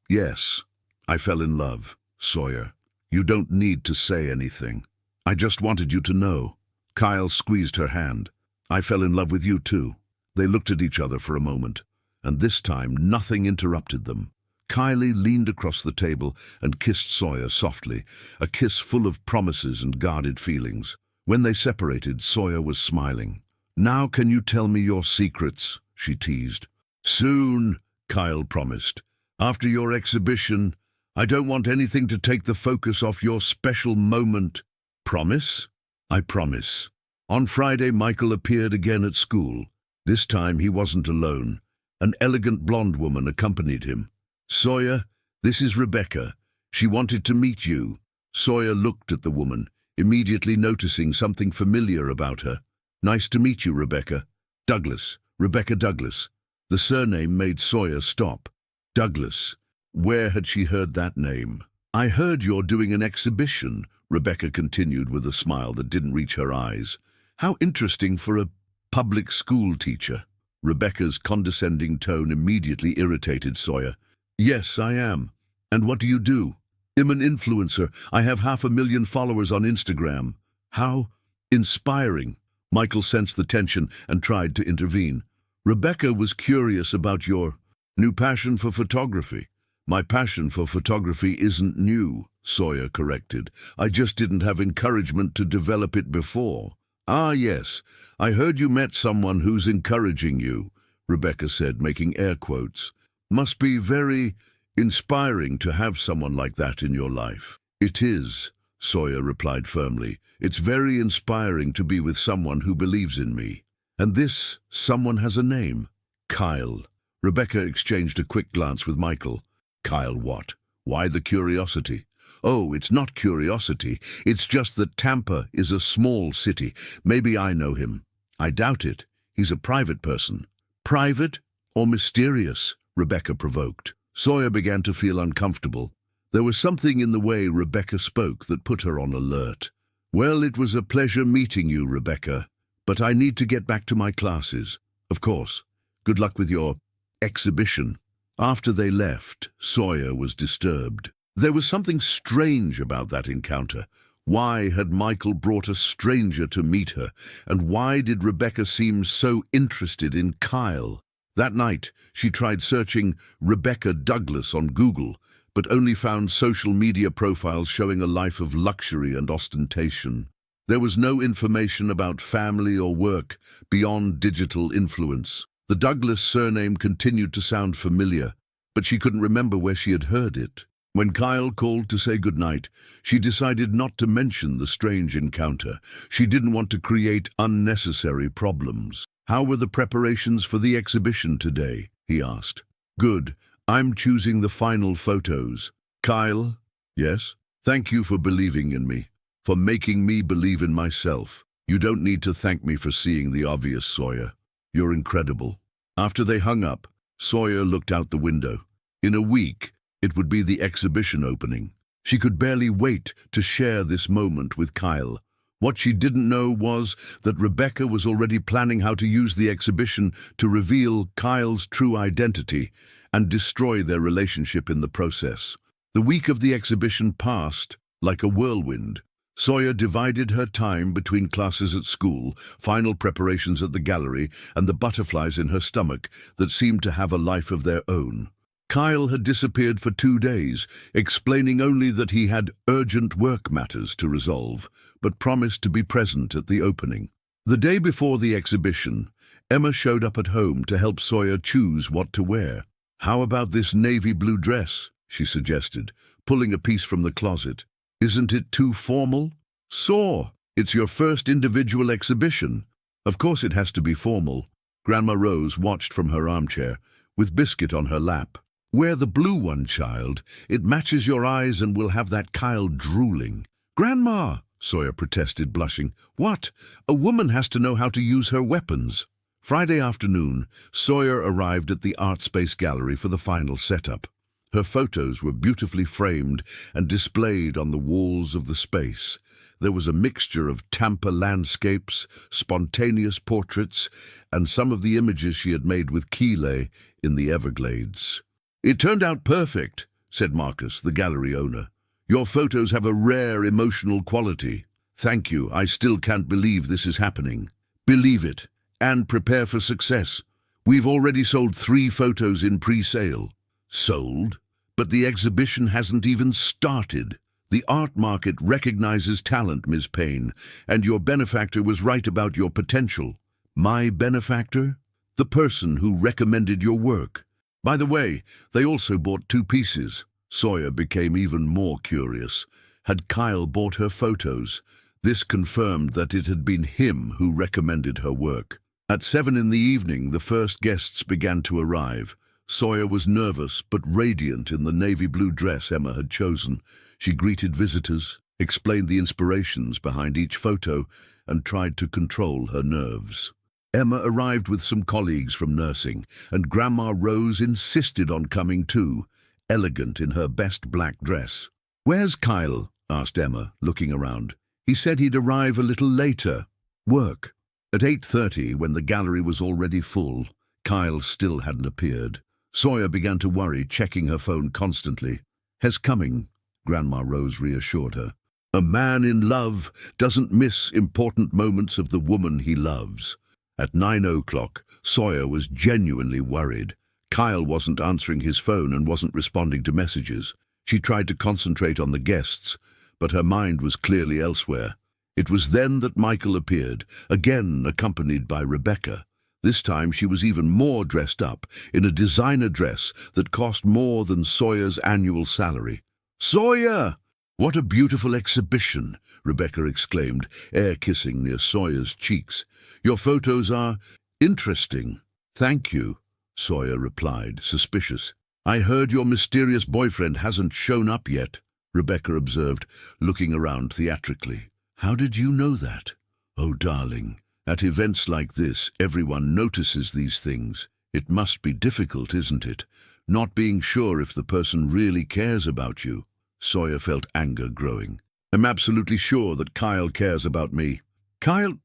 Yes, I fell in love. Sawyer, you don't need to say anything. I just wanted you to know. Kyle squeezed her hand. I fell in love with you too. They looked at each other for a moment, and this time nothing interrupted them. Kylie leaned across the table and kissed Sawyer softly, a kiss full of promises and guarded feelings. When they separated, Sawyer was smiling. Now can you tell me your secrets? She teased. Soon, Kyle promised. After your exhibition, I don't want anything to take the focus off your special moment. Promise? I promise. On Friday, Michael appeared again at school. This time he wasn't alone. An elegant blonde woman accompanied him. Sawyer, this is Rebecca. She wanted to meet you. Sawyer looked at the woman, immediately noticing something familiar about her. Nice to meet you, Rebecca. Douglas. Rebecca Douglas. The surname made Sawyer stop. Douglas. Where had she heard that name? I heard you're doing an exhibition, Rebecca continued with a smile that didn't reach her eyes. How interesting for a public school teacher. Rebecca's condescending tone immediately irritated Sawyer. Yes, I am. And what do you do? I'm an influencer. I have 500,000 followers on Instagram. How inspiring. Michael sensed the tension and tried to intervene. Rebecca was curious about your new passion for photography. My passion for photography isn't new, Sawyer corrected. I just didn't have encouragement to develop it before. Ah, yes, I heard you met someone who's encouraging you, Rebecca said, making air quotes. Must be very inspiring to have someone like that in your life. It is, Sawyer replied firmly. It's very inspiring to be with someone who believes in me. And this someone has a name. Kyle. Rebecca exchanged a quick glance with Michael. Kyle what? Why the curiosity? Oh, it's not curiosity. It's just that Tampa is a small city. Maybe I know him. I doubt it. He's a private person. Private or mysterious? Rebecca provoked. Sawyer began to feel uncomfortable. There was something in the way Rebecca spoke that put her on alert. Well, it was a pleasure meeting you, Rebecca, but I need to get back to my classes. Of course. Good luck with your exhibition. After they left, Sawyer was disturbed. There was something strange about that encounter. Why had Michael brought a stranger to meet her, and why did Rebecca seem so interested in Kyle? That night, she tried searching Rebecca Douglas on Google, but only found social media profiles showing a life of luxury and ostentation. There was no information about family or work beyond digital influence. The Douglas surname continued to sound familiar, but she couldn't remember where she had heard it. When Kyle called to say goodnight, she decided not to mention the strange encounter. She didn't want to create unnecessary problems. How were the preparations for the exhibition today? He asked. Good. I'm choosing the final photos. Kyle? Yes? Thank you for believing in me, for making me believe in myself. You don't need to thank me for seeing the obvious, Sawyer. You're incredible. After they hung up, Sawyer looked out the window. In a week, it would be the exhibition opening. She could barely wait to share this moment with Kyle. What she didn't know was that Rebecca was already planning how to use the exhibition to reveal Kyle's true identity and destroy their relationship in the process. The week of the exhibition passed like a whirlwind. Sawyer divided her time between classes at school, final preparations at the gallery, and the butterflies in her stomach that seemed to have a life of their own. Kyle had disappeared for 2 days, explaining only that he had urgent work matters to resolve, but promised to be present at the opening. The day before the exhibition, Emma showed up at home to help Sawyer choose what to wear. How about this navy blue dress? She suggested, pulling a piece from the closet. Isn't it too formal? Saw, it's your first individual exhibition. Of course it has to be formal. Grandma Rose watched from her armchair, with Biscuit on her lap. Wear the blue one, child. It matches your eyes and will have that Kyle drooling. Grandma, Sawyer protested, blushing. What? A woman has to know how to use her weapons. Friday afternoon, Sawyer arrived at the Art Space Gallery for the final setup. Her photos were beautifully framed and displayed on the walls of the space. There was a mixture of Tampa landscapes, spontaneous portraits, and some of the images she had made with Keeley in the Everglades. It turned out perfect, said Marcus, the gallery owner. Your photos have a rare emotional quality. Thank you. I still can't believe this is happening. Believe it, and prepare for success. We've already sold 3 photos in pre-sale. Sold? But the exhibition hasn't even started. The art market recognizes talent, Ms. Payne, and your benefactor was right about your potential. My benefactor? The person who recommended your work. By the way, they also bought 2 pieces. Sawyer became even more curious. Had Kyle bought her photos? This confirmed that it had been him who recommended her work. At 7 in the evening, the first guests began to arrive. Sawyer was nervous but radiant in the navy blue dress Emma had chosen. She greeted visitors, explained the inspirations behind each photo, and tried to control her nerves. Emma arrived with some colleagues from nursing, and Grandma Rose insisted on coming too, elegant in her best black dress. "Where's Kyle?" asked Emma, looking around. "He said he'd arrive a little later." "Work." At 8:30, when the gallery was already full, Kyle still hadn't appeared. Sawyer began to worry, checking her phone constantly. "He's coming," Grandma Rose reassured her. A man in love doesn't miss important moments of the woman he loves. At 9 o'clock, Sawyer was genuinely worried. Kyle wasn't answering his phone and wasn't responding to messages. She tried to concentrate on the guests, but her mind was clearly elsewhere. It was then that Michael appeared, again accompanied by Rebecca. This time she was even more dressed up, in a designer dress that cost more than Sawyer's annual salary. "Sawyer! What a beautiful exhibition!" Rebecca exclaimed, air-kissing near Sawyer's cheeks. "Your photos are interesting." "Thank you," Sawyer replied, suspicious. "I heard your mysterious boyfriend hasn't shown up yet," Rebecca observed, looking around theatrically. "How did you know that?" "Oh, darling, at events like this, everyone notices these things. It must be difficult, isn't it? Not being sure if the person really cares about you." Sawyer felt anger growing. "I'm absolutely sure that Kyle cares about me." Kyle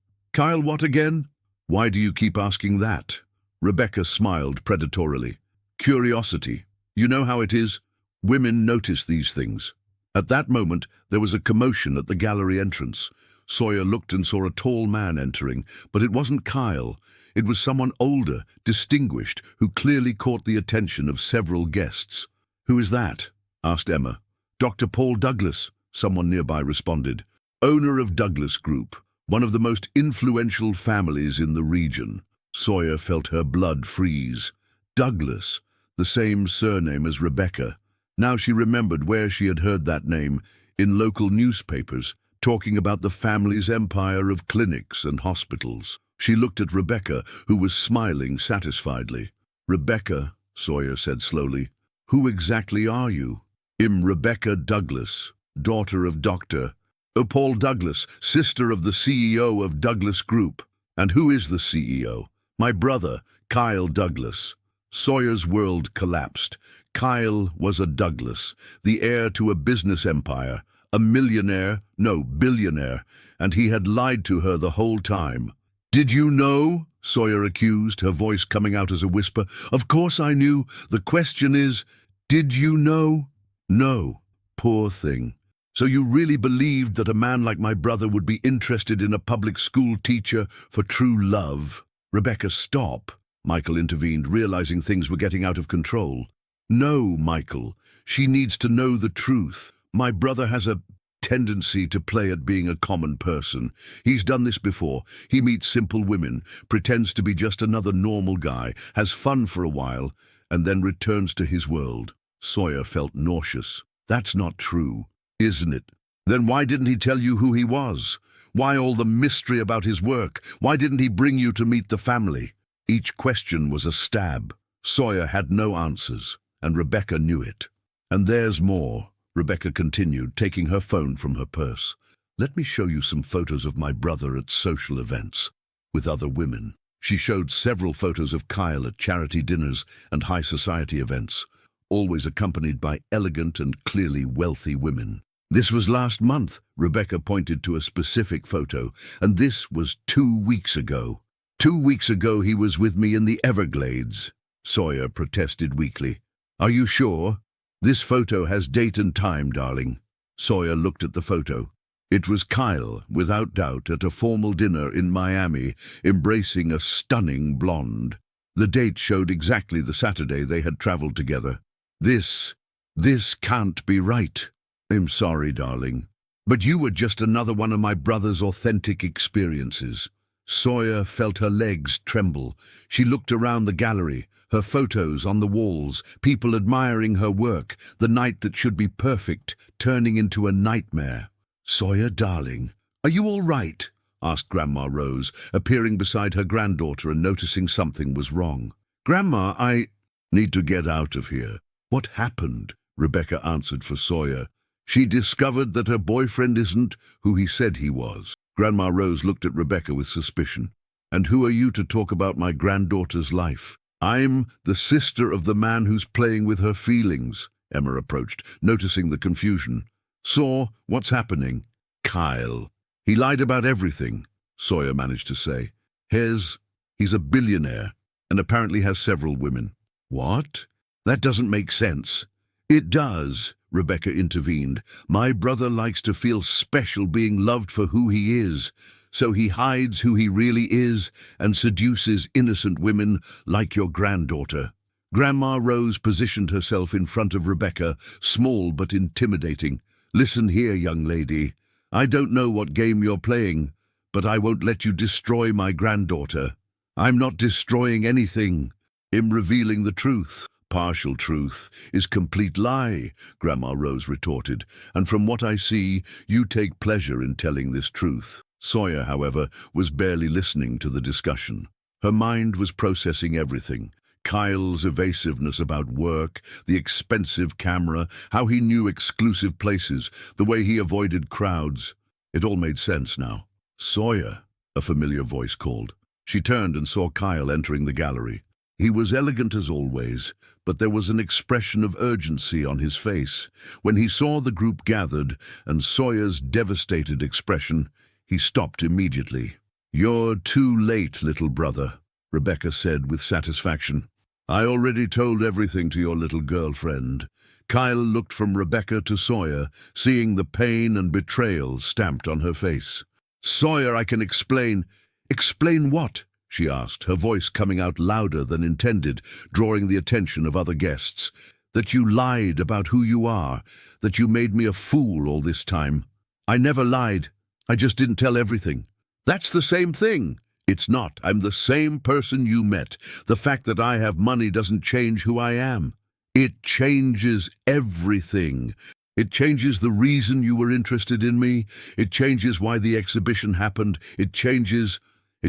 what again?" "Why do you keep asking that?" Rebecca smiled predatorily. "Curiosity. You know how it is. Women notice these things." At that moment, there was a commotion at the gallery entrance. Sawyer looked and saw a tall man entering, but it wasn't Kyle. It was someone older, distinguished, who clearly caught the attention of several guests. "Who is that?" asked Emma. "Dr. Paul Douglas," someone nearby responded. "Owner of Douglas Group, one of the most influential families in the region." Sawyer felt her blood freeze. Douglas, the same surname as Rebecca. Now she remembered where she had heard that name, in local newspapers, talking about the family's empire of clinics and hospitals. She looked at Rebecca, who was smiling satisfiedly. "Rebecca," Sawyer said slowly, "who exactly are you?" "I'm Rebecca Douglas, daughter of Dr. Paul Douglas, sister of the CEO of Douglas Group." "And who is the CEO?" "My brother, Kyle Douglas." Sawyer's world collapsed. Kyle was a Douglas, the heir to a business empire, a millionaire, no, billionaire, and he had lied to her the whole time. "Did you know?" Sawyer accused, her voice coming out as a whisper. "Of course I knew. The question is, did you know?" "No." "Poor thing. So you really believed that a man like my brother would be interested in a public school teacher for true love?" "Rebecca, stop," Michael intervened, realizing things were getting out of control. "No, Michael. She needs to know the truth. My brother has a tendency to play at being a common person. He's done this before. He meets simple women, pretends to be just another normal guy, has fun for a while, and then returns to his world." Sawyer felt nauseous. "That's not true, isn't it? Then why didn't he tell you who he was? Why all the mystery about his work? Why didn't he bring you to meet the family?" Each question was a stab. Sawyer had no answers, and Rebecca knew it. "And there's more," Rebecca continued, taking her phone from her purse. "Let me show you some photos of my brother at social events, with other women." She showed several photos of Kyle at charity dinners and high society events, always accompanied by elegant and clearly wealthy women. "This was last month," Rebecca pointed to a specific photo, "and this was 2 weeks ago. 2 weeks ago he was with me in the Everglades." Sawyer protested weakly. "Are you sure? This photo has date and time, darling." Sawyer looked at the photo. It was Kyle, without doubt, at a formal dinner in Miami, embracing a stunning blonde. The date showed exactly the Saturday they had traveled together. This can't be right." "I'm sorry, darling, but you were just another one of my brother's authentic experiences." Sawyer felt her legs tremble. She looked around the gallery, her photos on the walls, people admiring her work, the night that should be perfect, turning into a nightmare. "Sawyer, darling, are you all right?" asked Grandma Rose, appearing beside her granddaughter and noticing something was wrong. "Grandma, I need to get out of here." "What happened?" Rebecca answered for Sawyer. "She discovered that her boyfriend isn't who he said he was." Grandma Rose looked at Rebecca with suspicion. "And who are you to talk about my granddaughter's life?" "I'm the sister of the man who's playing with her feelings," Emma approached, noticing the confusion. "Saw, what's happening?" "Kyle. He lied about everything," Sawyer managed to say. He's a billionaire, and apparently has several women." "What? That doesn't make sense." "It does," Rebecca intervened. "My brother likes to feel special being loved for who he is, so he hides who he really is and seduces innocent women like your granddaughter." Grandma Rose positioned herself in front of Rebecca, small but intimidating. "Listen here, young lady. I don't know what game you're playing, but I won't let you destroy my granddaughter." "I'm not destroying anything. I'm revealing the truth." "Partial truth is complete lie," Grandma Rose retorted, "and from what I see, you take pleasure in telling this truth." Sawyer, however, was barely listening to the discussion. Her mind was processing everything. Kyle's evasiveness about work, the expensive camera, how he knew exclusive places, the way he avoided crowds. It all made sense now. "Sawyer," a familiar voice called. She turned and saw Kyle entering the gallery. He was elegant as always, but there was an expression of urgency on his face. When he saw the group gathered and Sawyer's devastated expression, he stopped immediately. "You're too late, little brother," Rebecca said with satisfaction. "I already told everything to your little girlfriend." Kyle looked from Rebecca to Sawyer, seeing the pain and betrayal stamped on her face. "Sawyer, I can explain." "Explain what?" she asked, her voice coming out louder than intended, drawing the attention of other guests. "That you lied about who you are, that you made me a fool all this time." "I never lied. I just didn't tell everything." "That's the same thing." "It's not. I'm the same person you met. The fact that I have money doesn't change who I am." "It changes everything. It changes the reason you were interested in me. It changes why the exhibition happened. It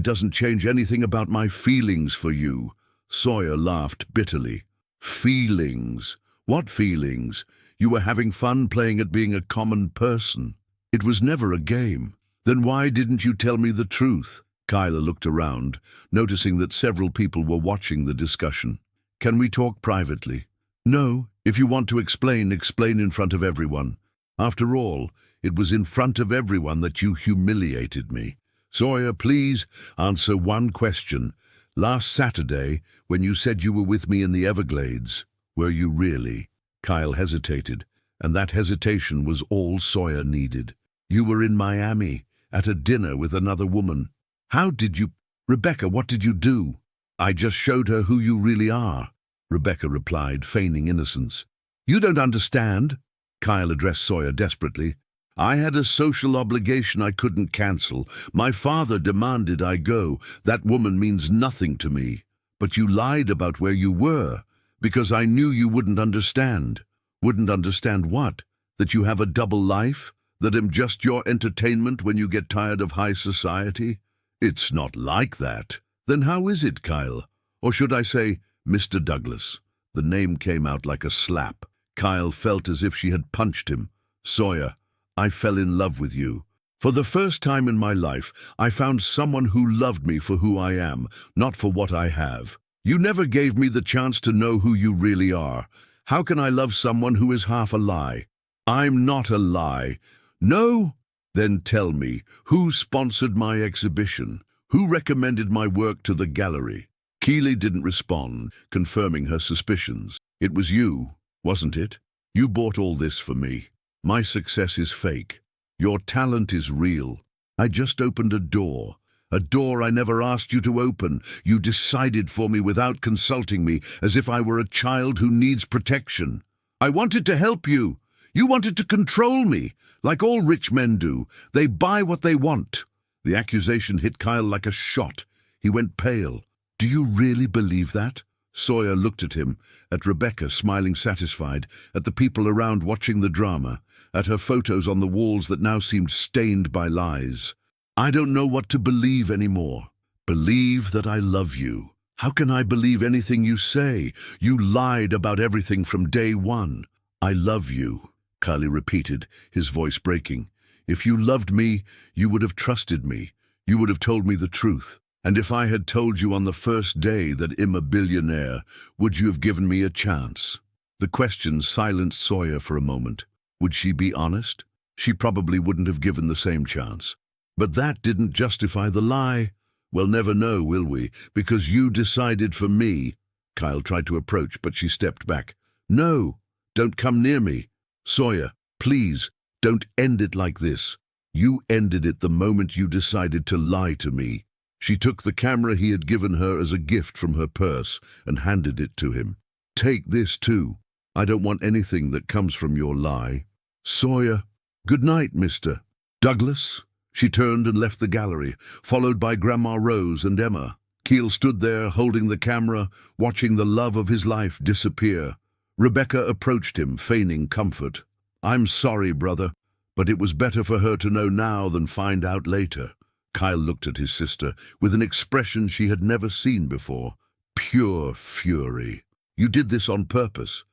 doesn't change anything about my feelings for you." Sawyer laughed bitterly. "Feelings? What feelings? You were having fun playing at being a common person. It was never a game. Then why didn't you tell me the truth?" Kyla looked around, noticing that several people were watching the discussion. "Can we talk privately?" "No. If you want to explain in front of everyone. After all, it was in front of everyone that you humiliated me." "Sawyer, please answer one question. Last Saturday, when you said you were with me in the Everglades, were you really?" Kyle hesitated, and that hesitation was all Sawyer needed. "You were in Miami, at a dinner with another woman." "How did you—" "Rebecca, what did you do?" "I just showed her who you really are," Rebecca replied, feigning innocence. "You don't understand." Kyle addressed Sawyer desperately. "I had a social obligation I couldn't cancel. My father demanded I go. That woman means nothing to me. But you lied about where you were, because I knew you wouldn't understand." "Wouldn't understand what? That you have a double life? That I'm just your entertainment when you get tired of high society?" "It's not like that." "Then how is it, Kyle? Or should I say, Mr. Douglas?" The name came out like a slap. Kyle felt as if she had punched him. "Sawyer, I fell in love with you. For the first time in my life, I found someone who loved me for who I am, not for what I have. You never gave me the chance to know who you really are. How can I love someone who is half a lie?" "I'm not a lie." "No? Then tell me, who sponsored my exhibition? Who recommended my work to the gallery?" Keeley didn't respond, confirming her suspicions. "It was you, wasn't it? You bought all this for me. My success is fake. Your talent is real. I just opened a door I never asked you to open. You decided for me without consulting me, as if I were a child who needs protection. I wanted to help you. You wanted to control me, like all rich men do. They buy what they want. The accusation hit Kyle like a shot. He went pale. "Do you really believe that?" Sawyer looked at him, at Rebecca smiling satisfied, at the people around watching the drama, at her photos on the walls that now seemed stained by lies. "I don't know what to believe anymore." "Believe that I love you." "How can I believe anything you say? You lied about everything from day one." "I love you," Kylie repeated, his voice breaking. "If you loved me, you would have trusted me. You would have told me the truth. And if I had told you on the first day that I'm a billionaire, would you have given me a chance?" The question silenced Sawyer for a moment. Would she be honest? She probably wouldn't have given the same chance. But that didn't justify the lie. "We'll never know, will we? Because you decided for me." Kyle tried to approach, but she stepped back. "No, don't come near me. Sawyer, please, don't end it like this. You ended it the moment you decided to lie to me." She took the camera he had given her as a gift from her purse and handed it to him. "Take this too. I don't want anything that comes from your lie." "Sawyer, good night, Mr. Douglas." She turned and left the gallery, followed by Grandma Rose and Emma. Keel stood there, holding the camera, watching the love of his life disappear. Rebecca approached him, feigning comfort. "I'm sorry, brother, but it was better for her to know now than find out later." Kyle looked at his sister with an expression she had never seen before. Pure fury. "You did this on purpose.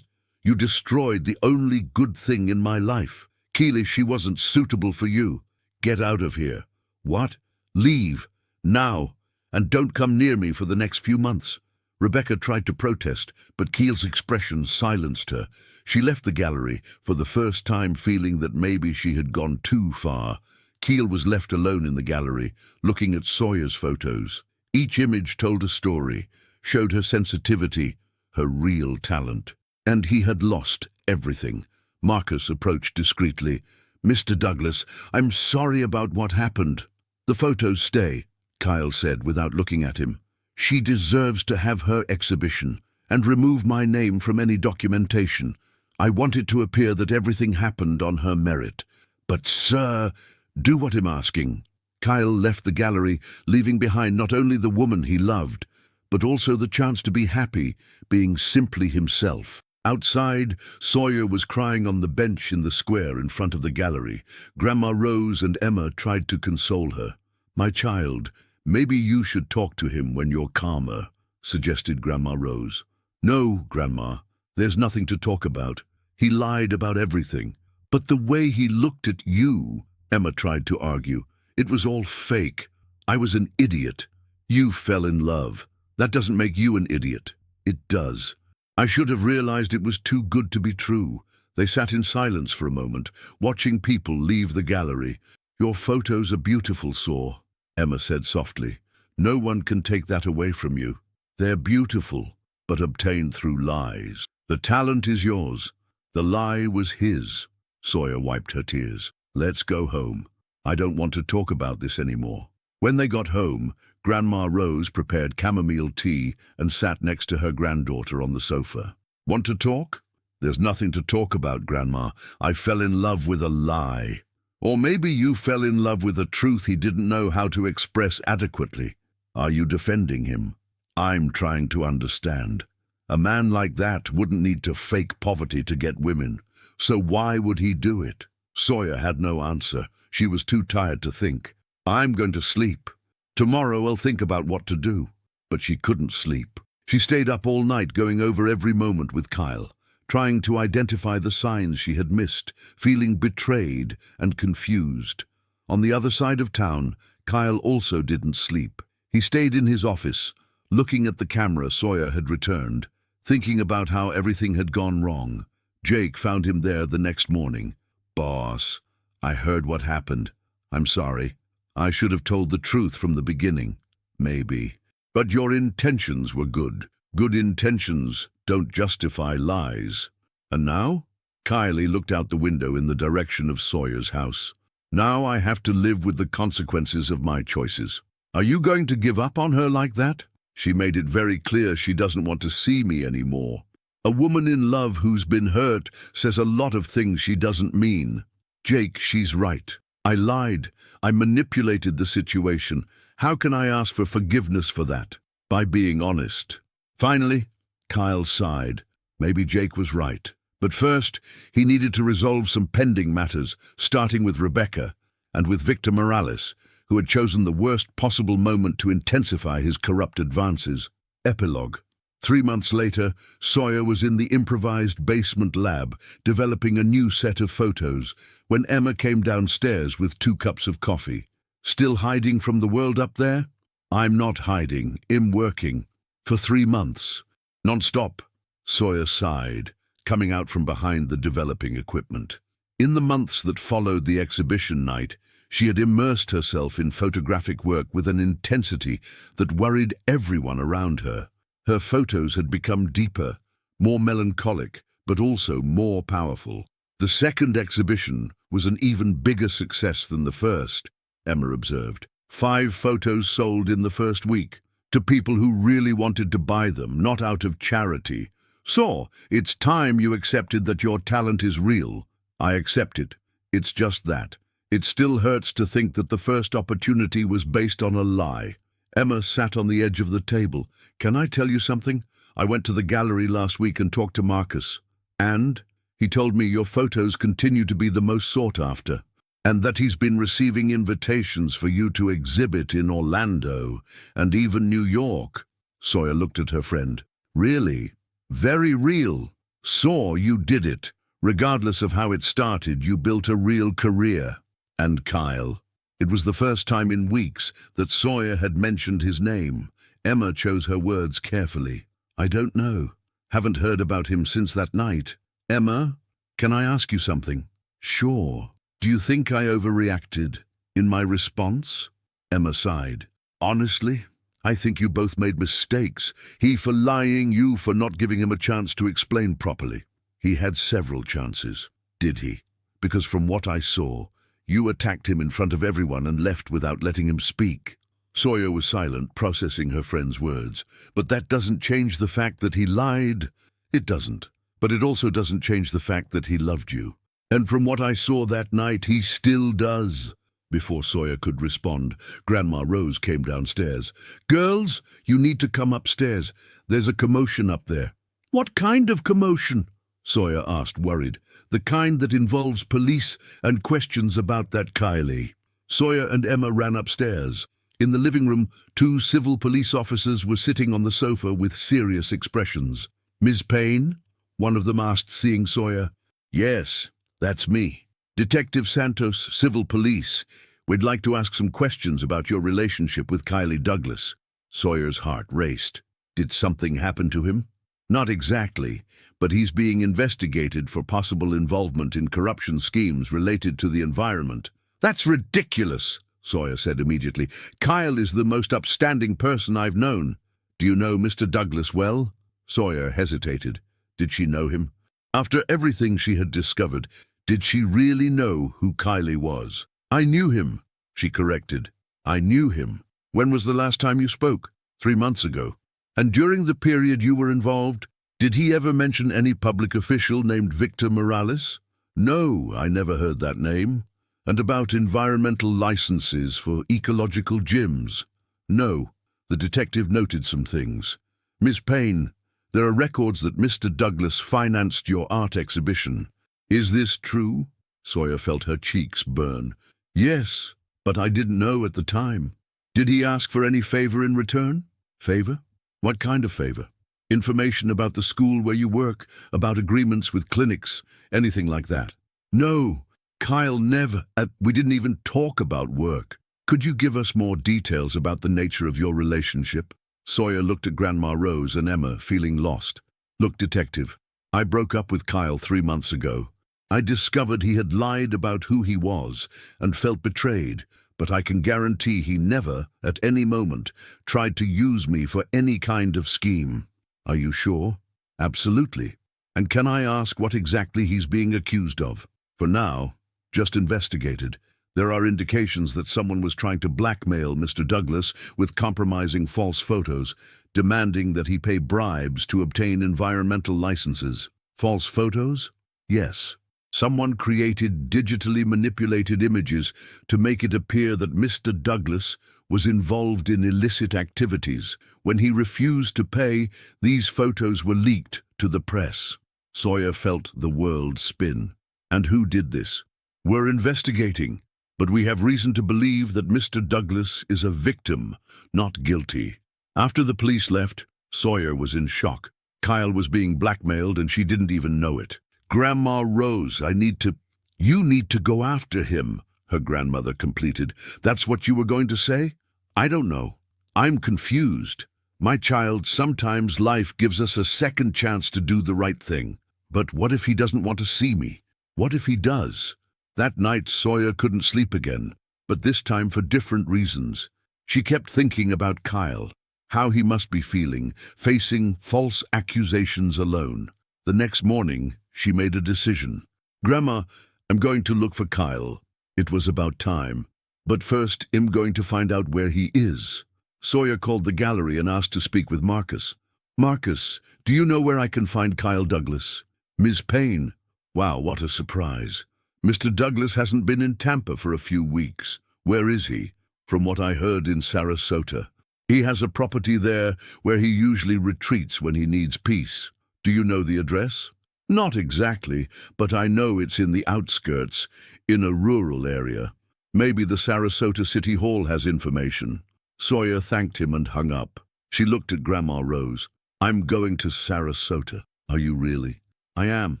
You destroyed the only good thing in my life. Keely, she wasn't suitable for you. Get out of here." "What? Leave. Now. And don't come near me for the next few months." Rebecca tried to protest, but Keel's expression silenced her. She left the gallery, for the first time feeling that maybe she had gone too far. Keel was left alone in the gallery, looking at Sawyer's photos. Each image told a story, showed her sensitivity, her real talent. And he had lost everything. Marcus approached discreetly. "Mr. Douglas, I'm sorry about what happened." "The photos stay," Kyle said without looking at him. "She deserves to have her exhibition, and remove my name from any documentation. I want it to appear that everything happened on her merit." "But, sir, do what I'm asking." Kyle left the gallery, leaving behind not only the woman he loved, but also the chance to be happy, being simply himself. Outside, Sawyer was crying on the bench in the square in front of the gallery. Grandma Rose and Emma tried to console her. "My child, maybe you should talk to him when you're calmer," suggested Grandma Rose. "No, Grandma, there's nothing to talk about. He lied about everything." "But the way he looked at you," Emma tried to argue. "It was all fake. I was an idiot. You fell in love. That doesn't make you an idiot." "It does. I should have realized it was too good to be true." They sat in silence for a moment, watching people leave the gallery. "Your photos are beautiful, Saw," Emma said softly. "No one can take that away from you. They're beautiful, but obtained through lies. The talent is yours. The lie was his." Sawyer wiped her tears. "Let's go home. I don't want to talk about this anymore." When they got home, Grandma Rose prepared chamomile tea and sat next to her granddaughter on the sofa. "Want to talk?" "There's nothing to talk about, Grandma. I fell in love with a lie." "Or maybe you fell in love with a truth he didn't know how to express adequately." "Are you defending him?" "I'm trying to understand. A man like that wouldn't need to fake poverty to get women. So why would he do it?" Sawyer had no answer. She was too tired to think. "I'm going to sleep. Tomorrow I'll think about what to do." But she couldn't sleep. She stayed up all night going over every moment with Kyle, trying to identify the signs she had missed, feeling betrayed and confused. On the other side of town, Kyle also didn't sleep. He stayed in his office, looking at the camera Sawyer had returned, thinking about how everything had gone wrong. Jake found him there the next morning. "Boss, I heard what happened. I'm sorry. I should have told the truth from the beginning." "Maybe. But your intentions were good. Good intentions don't justify lies." "And now?" Kylie looked out the window in the direction of Sawyer's house. "Now I have to live with the consequences of my choices." "Are you going to give up on her like that?" "She made it very clear she doesn't want to see me anymore." "A woman in love who's been hurt says a lot of things she doesn't mean." "Jake, she's right. I lied. I manipulated the situation. How can I ask for forgiveness for that? By being honest. Finally, Kyle sighed. Maybe Jake was right. But first, he needed to resolve some pending matters, starting with Rebecca and with Victor Morales, who had chosen the worst possible moment to intensify his corrupt advances. Epilogue. 3 months later, Sawyer was in the improvised basement lab, developing a new set of photos, when Emma came downstairs with 2 cups of coffee. Still hiding from the world up there? I'm not hiding. I'm working. For 3 months. Non-stop. Sawyer sighed, coming out from behind the developing equipment. In the months that followed the exhibition night, she had immersed herself in photographic work with an intensity that worried everyone around her. Her photos had become deeper, more melancholic, but also more powerful. The second exhibition was an even bigger success than the first, Emma observed. 5 photos sold in the first week, to people who really wanted to buy them, not out of charity. So, it's time you accepted that your talent is real. I accept it. It's just that. It still hurts to think that the first opportunity was based on a lie. Emma sat on the edge of the table. Can I tell you something? I went to the gallery last week and talked to Marcus. And he told me your photos continue to be the most sought after, and that he's been receiving invitations for you to exhibit in Orlando and even New York. Sawyer looked at her friend. Really? Very real. So you did it. Regardless of how it started, you built a real career. And Kyle. It was the first time in weeks that Sawyer had mentioned his name. Emma chose her words carefully. I don't know. Haven't heard about him since that night. Emma, can I ask you something? Sure. Do you think I overreacted in my response? Emma sighed. Honestly, I think you both made mistakes. He for lying, you for not giving him a chance to explain properly. He had several chances, did he? Because from what I saw, you attacked him in front of everyone and left without letting him speak. Sawyer was silent, processing her friend's words. But that doesn't change the fact that he lied. It doesn't. But it also doesn't change the fact that he loved you. And from what I saw that night, he still does. Before Sawyer could respond, Grandma Rose came downstairs. Girls, you need to come upstairs. There's a commotion up there. What kind of commotion? Sawyer asked, worried. The kind that involves police and questions about that Kylie. Sawyer and Emma ran upstairs. In the living room, 2 civil police officers were sitting on the sofa with serious expressions. Ms. Payne? One of them asked, seeing Sawyer. Yes, that's me. Detective Santos, Civil Police. We'd like to ask some questions about your relationship with Kylie Douglas. Sawyer's heart raced. Did something happen to him? Not exactly, but he's being investigated for possible involvement in corruption schemes related to the environment. That's ridiculous, Sawyer said immediately. Kyle is the most upstanding person I've known. Do you know Mr. Douglas well? Sawyer hesitated. Did she know him? After everything she had discovered, did she really know who Kylie was? I knew him, she corrected. I knew him. When was the last time you spoke? 3 months ago. And during the period you were involved, did he ever mention any public official named Victor Morales? No, I never heard that name. And about environmental licenses for ecological gyms? No. The detective noted some things. Miss Payne, there are records that Mr. Douglas financed your art exhibition. Is this true? Sawyer felt her cheeks burn. Yes, but I didn't know at the time. Did he ask for any favor in return? Favor? What kind of favor? Information about the school where you work, about agreements with clinics, anything like that? No, Kyle never. We didn't even talk about work. Could you give us more details about the nature of your relationship? Sawyer looked at Grandma Rose and Emma, feeling lost. Look, Detective, I broke up with Kyle 3 months ago. I discovered he had lied about who he was and felt betrayed, but I can guarantee he never, at any moment, tried to use me for any kind of scheme. Are you sure? Absolutely. And can I ask what exactly he's being accused of? For now, just investigated. There are indications that someone was trying to blackmail Mr. Douglas with compromising false photos, demanding that he pay bribes to obtain environmental licenses. False photos? Yes. Someone created digitally manipulated images to make it appear that Mr. Douglas was involved in illicit activities. When he refused to pay, these photos were leaked to the press. Sawyer felt the world spin. And who did this? We're investigating, but we have reason to believe that Mr. Douglas is a victim, not guilty. After the police left, Sawyer was in shock. Kyle was being blackmailed and she didn't even know it. Grandma Rose, You need to go after him, her grandmother completed. That's what you were going to say? I don't know. I'm confused. My child, sometimes life gives us a second chance to do the right thing. But what if he doesn't want to see me? What if he does? That night, Sawyer couldn't sleep again, but this time for different reasons. She kept thinking about Kyle, how he must be feeling, facing false accusations alone. The next morning, she made a decision. Grandma, I'm going to look for Kyle. It was about time. But first, I'm going to find out where he is. Sawyer called the gallery and asked to speak with Marcus. Marcus, do you know where I can find Kyle Douglas? Ms. Payne. Wow, what a surprise. Mr. Douglas hasn't been in Tampa for a few weeks. Where is he? From what I heard, in Sarasota. He has a property there where he usually retreats when he needs peace. Do you know the address? Not exactly, but I know it's in the outskirts, in a rural area. Maybe the Sarasota City Hall has information. Sawyer thanked him and hung up. She looked at Grandma Rose. I'm going to Sarasota. Are you really? I am.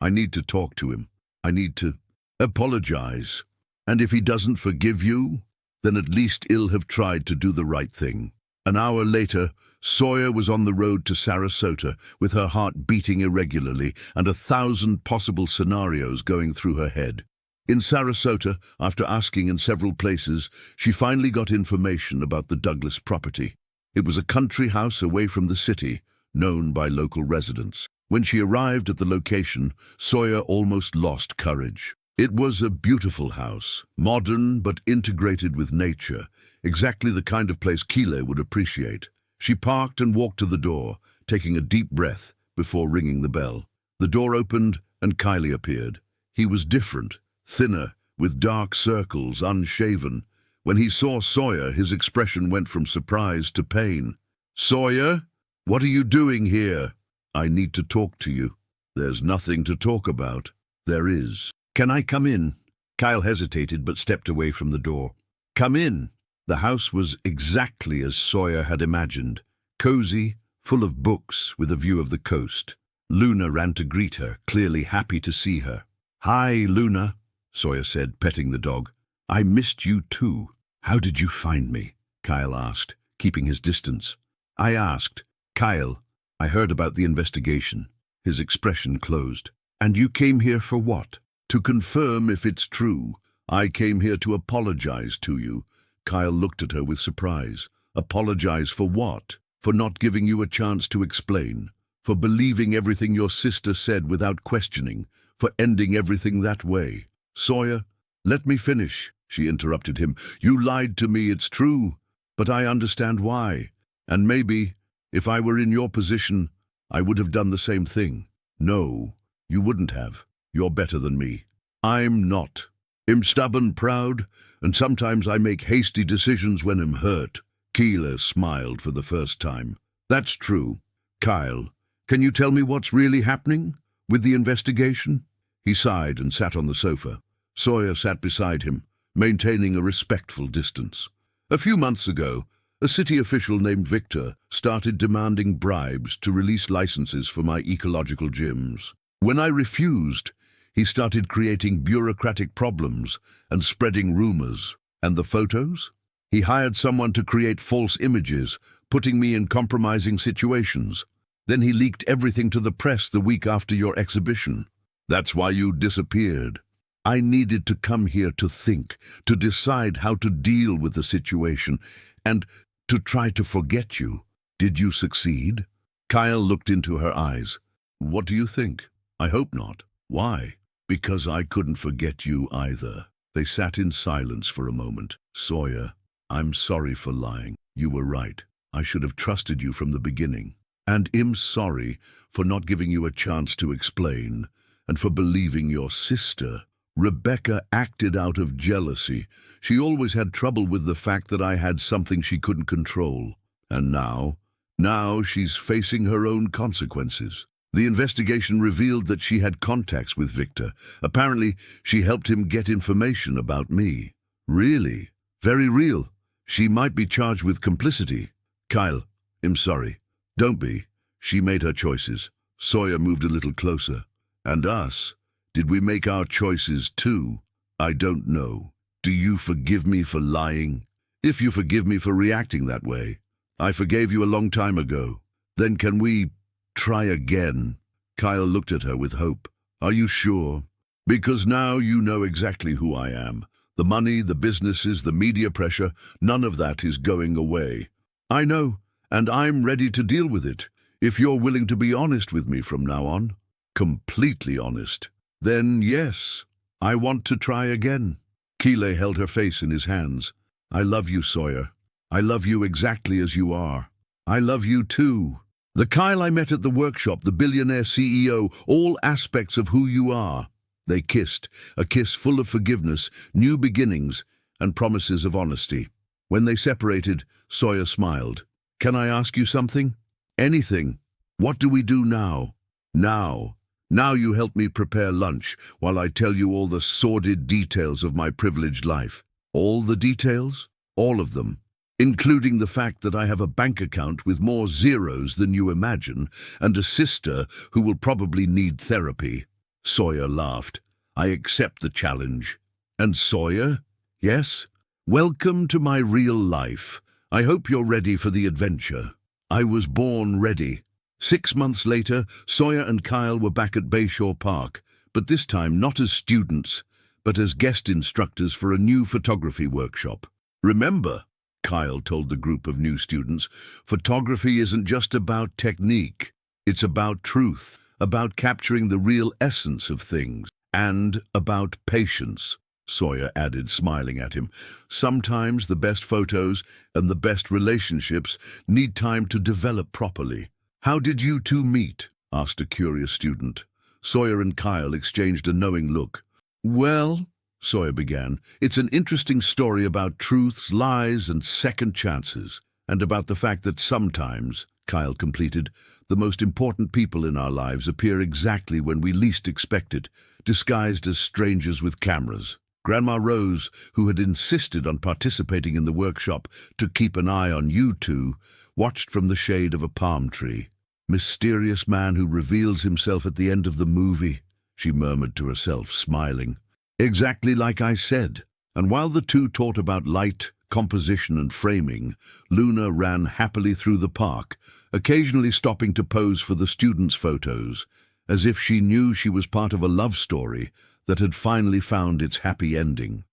I need to talk to him. I need to apologize. And if he doesn't forgive you, then at least he'll have tried to do the right thing. An hour later, Sawyer was on the road to Sarasota, with her heart beating irregularly and 1,000 possible scenarios going through her head. In Sarasota, after asking in several places, she finally got information about the Douglas property. It was a country house away from the city, known by local residents. When she arrived at the location, Sawyer almost lost courage. It was a beautiful house, modern but integrated with nature, exactly the kind of place Keeley would appreciate. She parked and walked to the door, taking a deep breath before ringing the bell. The door opened and Kylie appeared. He was different, thinner, with dark circles, unshaven. When he saw Sawyer, his expression went from surprise to pain. Sawyer, what are you doing here? I need to talk to you. There's nothing to talk about. There is. Can I come in? Kyle hesitated but stepped away from the door. Come in. The house was exactly as Sawyer had imagined, cozy, full of books with a view of the coast. Luna ran to greet her, clearly happy to see her. Hi, Luna, Sawyer said, petting the dog. I missed you too. How did you find me? Kyle asked, keeping his distance. I asked, Kyle, I heard about the investigation. His expression closed. And you came here for what? To confirm if it's true. I came here to apologize to you. Kyle looked at her with surprise. Apologize for what? For not giving you a chance to explain. For believing everything your sister said without questioning. For ending everything that way. Sawyer, let me finish, she interrupted him. You lied to me, it's true. But I understand why. And maybe, if I were in your position, I would have done the same thing. No, you wouldn't have. You're better than me. I'm not. I'm stubborn, proud, and sometimes I make hasty decisions when I'm hurt. Keela smiled for the first time. That's true. Kyle, can you tell me what's really happening with the investigation? He sighed and sat on the sofa. Sawyer sat beside him, maintaining a respectful distance. A few months ago, a city official named Victor started demanding bribes to release licenses for my ecological gyms. When I refused, he started creating bureaucratic problems and spreading rumors. And the photos? He hired someone to create false images, putting me in compromising situations. Then he leaked everything to the press the week after your exhibition. That's why you disappeared. I needed to come here to think, to decide how to deal with the situation, and to try to forget you. Did you succeed? Kyle looked into her eyes. What do you think? I hope not. Why? Because I couldn't forget you either. They sat in silence for a moment. Sawyer, I'm sorry for lying. You were right. I should have trusted you from the beginning. And I'm sorry for not giving you a chance to explain. and for believing your sister. Rebecca acted out of jealousy. She always had trouble with the fact that I had something she couldn't control. And now she's facing her own consequences. The investigation revealed that she had contacts with Victor. Apparently, she helped him get information about me. Really? Very real. She might be charged with complicity. Kyle, I'm sorry. Don't be. She made her choices. Sawyer moved a little closer. And us? Did we make our choices too? I don't know. Do you forgive me for lying? If you forgive me for reacting that way, I forgave you a long time ago. Then can we try again? Kyle looked at her with hope. Are you sure? Because now you know exactly who I am. The money, the businesses, the media pressure, none of that is going away. I know, and I'm ready to deal with it. If you're willing to be honest with me from now on, completely honest, then yes, I want to try again. Keeley held her face in his hands. I love you, Sawyer. I love you exactly as you are. I love you too. The Kyle I met at the workshop, the billionaire CEO, all aspects of who you are. They kissed, a kiss full of forgiveness, new beginnings, and promises of honesty. When they separated, Sawyer smiled. Can I ask you something? Anything. What do we do now? Now you help me prepare lunch while I tell you all the sordid details of my privileged life. All the details? All of them. Including the fact that I have a bank account with more zeros than you imagine and a sister who will probably need therapy. Sawyer laughed. I accept the challenge. And Sawyer? Yes? Welcome to my real life. I hope you're ready for the adventure. I was born ready. 6 months later, Sawyer and Kyle were back at Bayshore Park, but this time not as students, but as guest instructors for a new photography workshop. Remember, Kyle told the group of new students, photography isn't just about technique. It's about truth, about capturing the real essence of things, and about patience, Sawyer added, smiling at him. Sometimes the best photos and the best relationships need time to develop properly. How did you two meet? Asked a curious student. Sawyer and Kyle exchanged a knowing look. Well, Sawyer began, it's an interesting story about truths, lies, and second chances, and about the fact that sometimes, Kyle completed, the most important people in our lives appear exactly when we least expect it, disguised as strangers with cameras. Grandma Rose, who had insisted on participating in the workshop to keep an eye on you two, watched from the shade of a palm tree. Mysterious man who reveals himself at the end of the movie, she murmured to herself, smiling. Exactly like I said. And while the two taught about light, composition and framing, Luna ran happily through the park, occasionally stopping to pose for the students' photos, as if she knew she was part of a love story that had finally found its happy ending.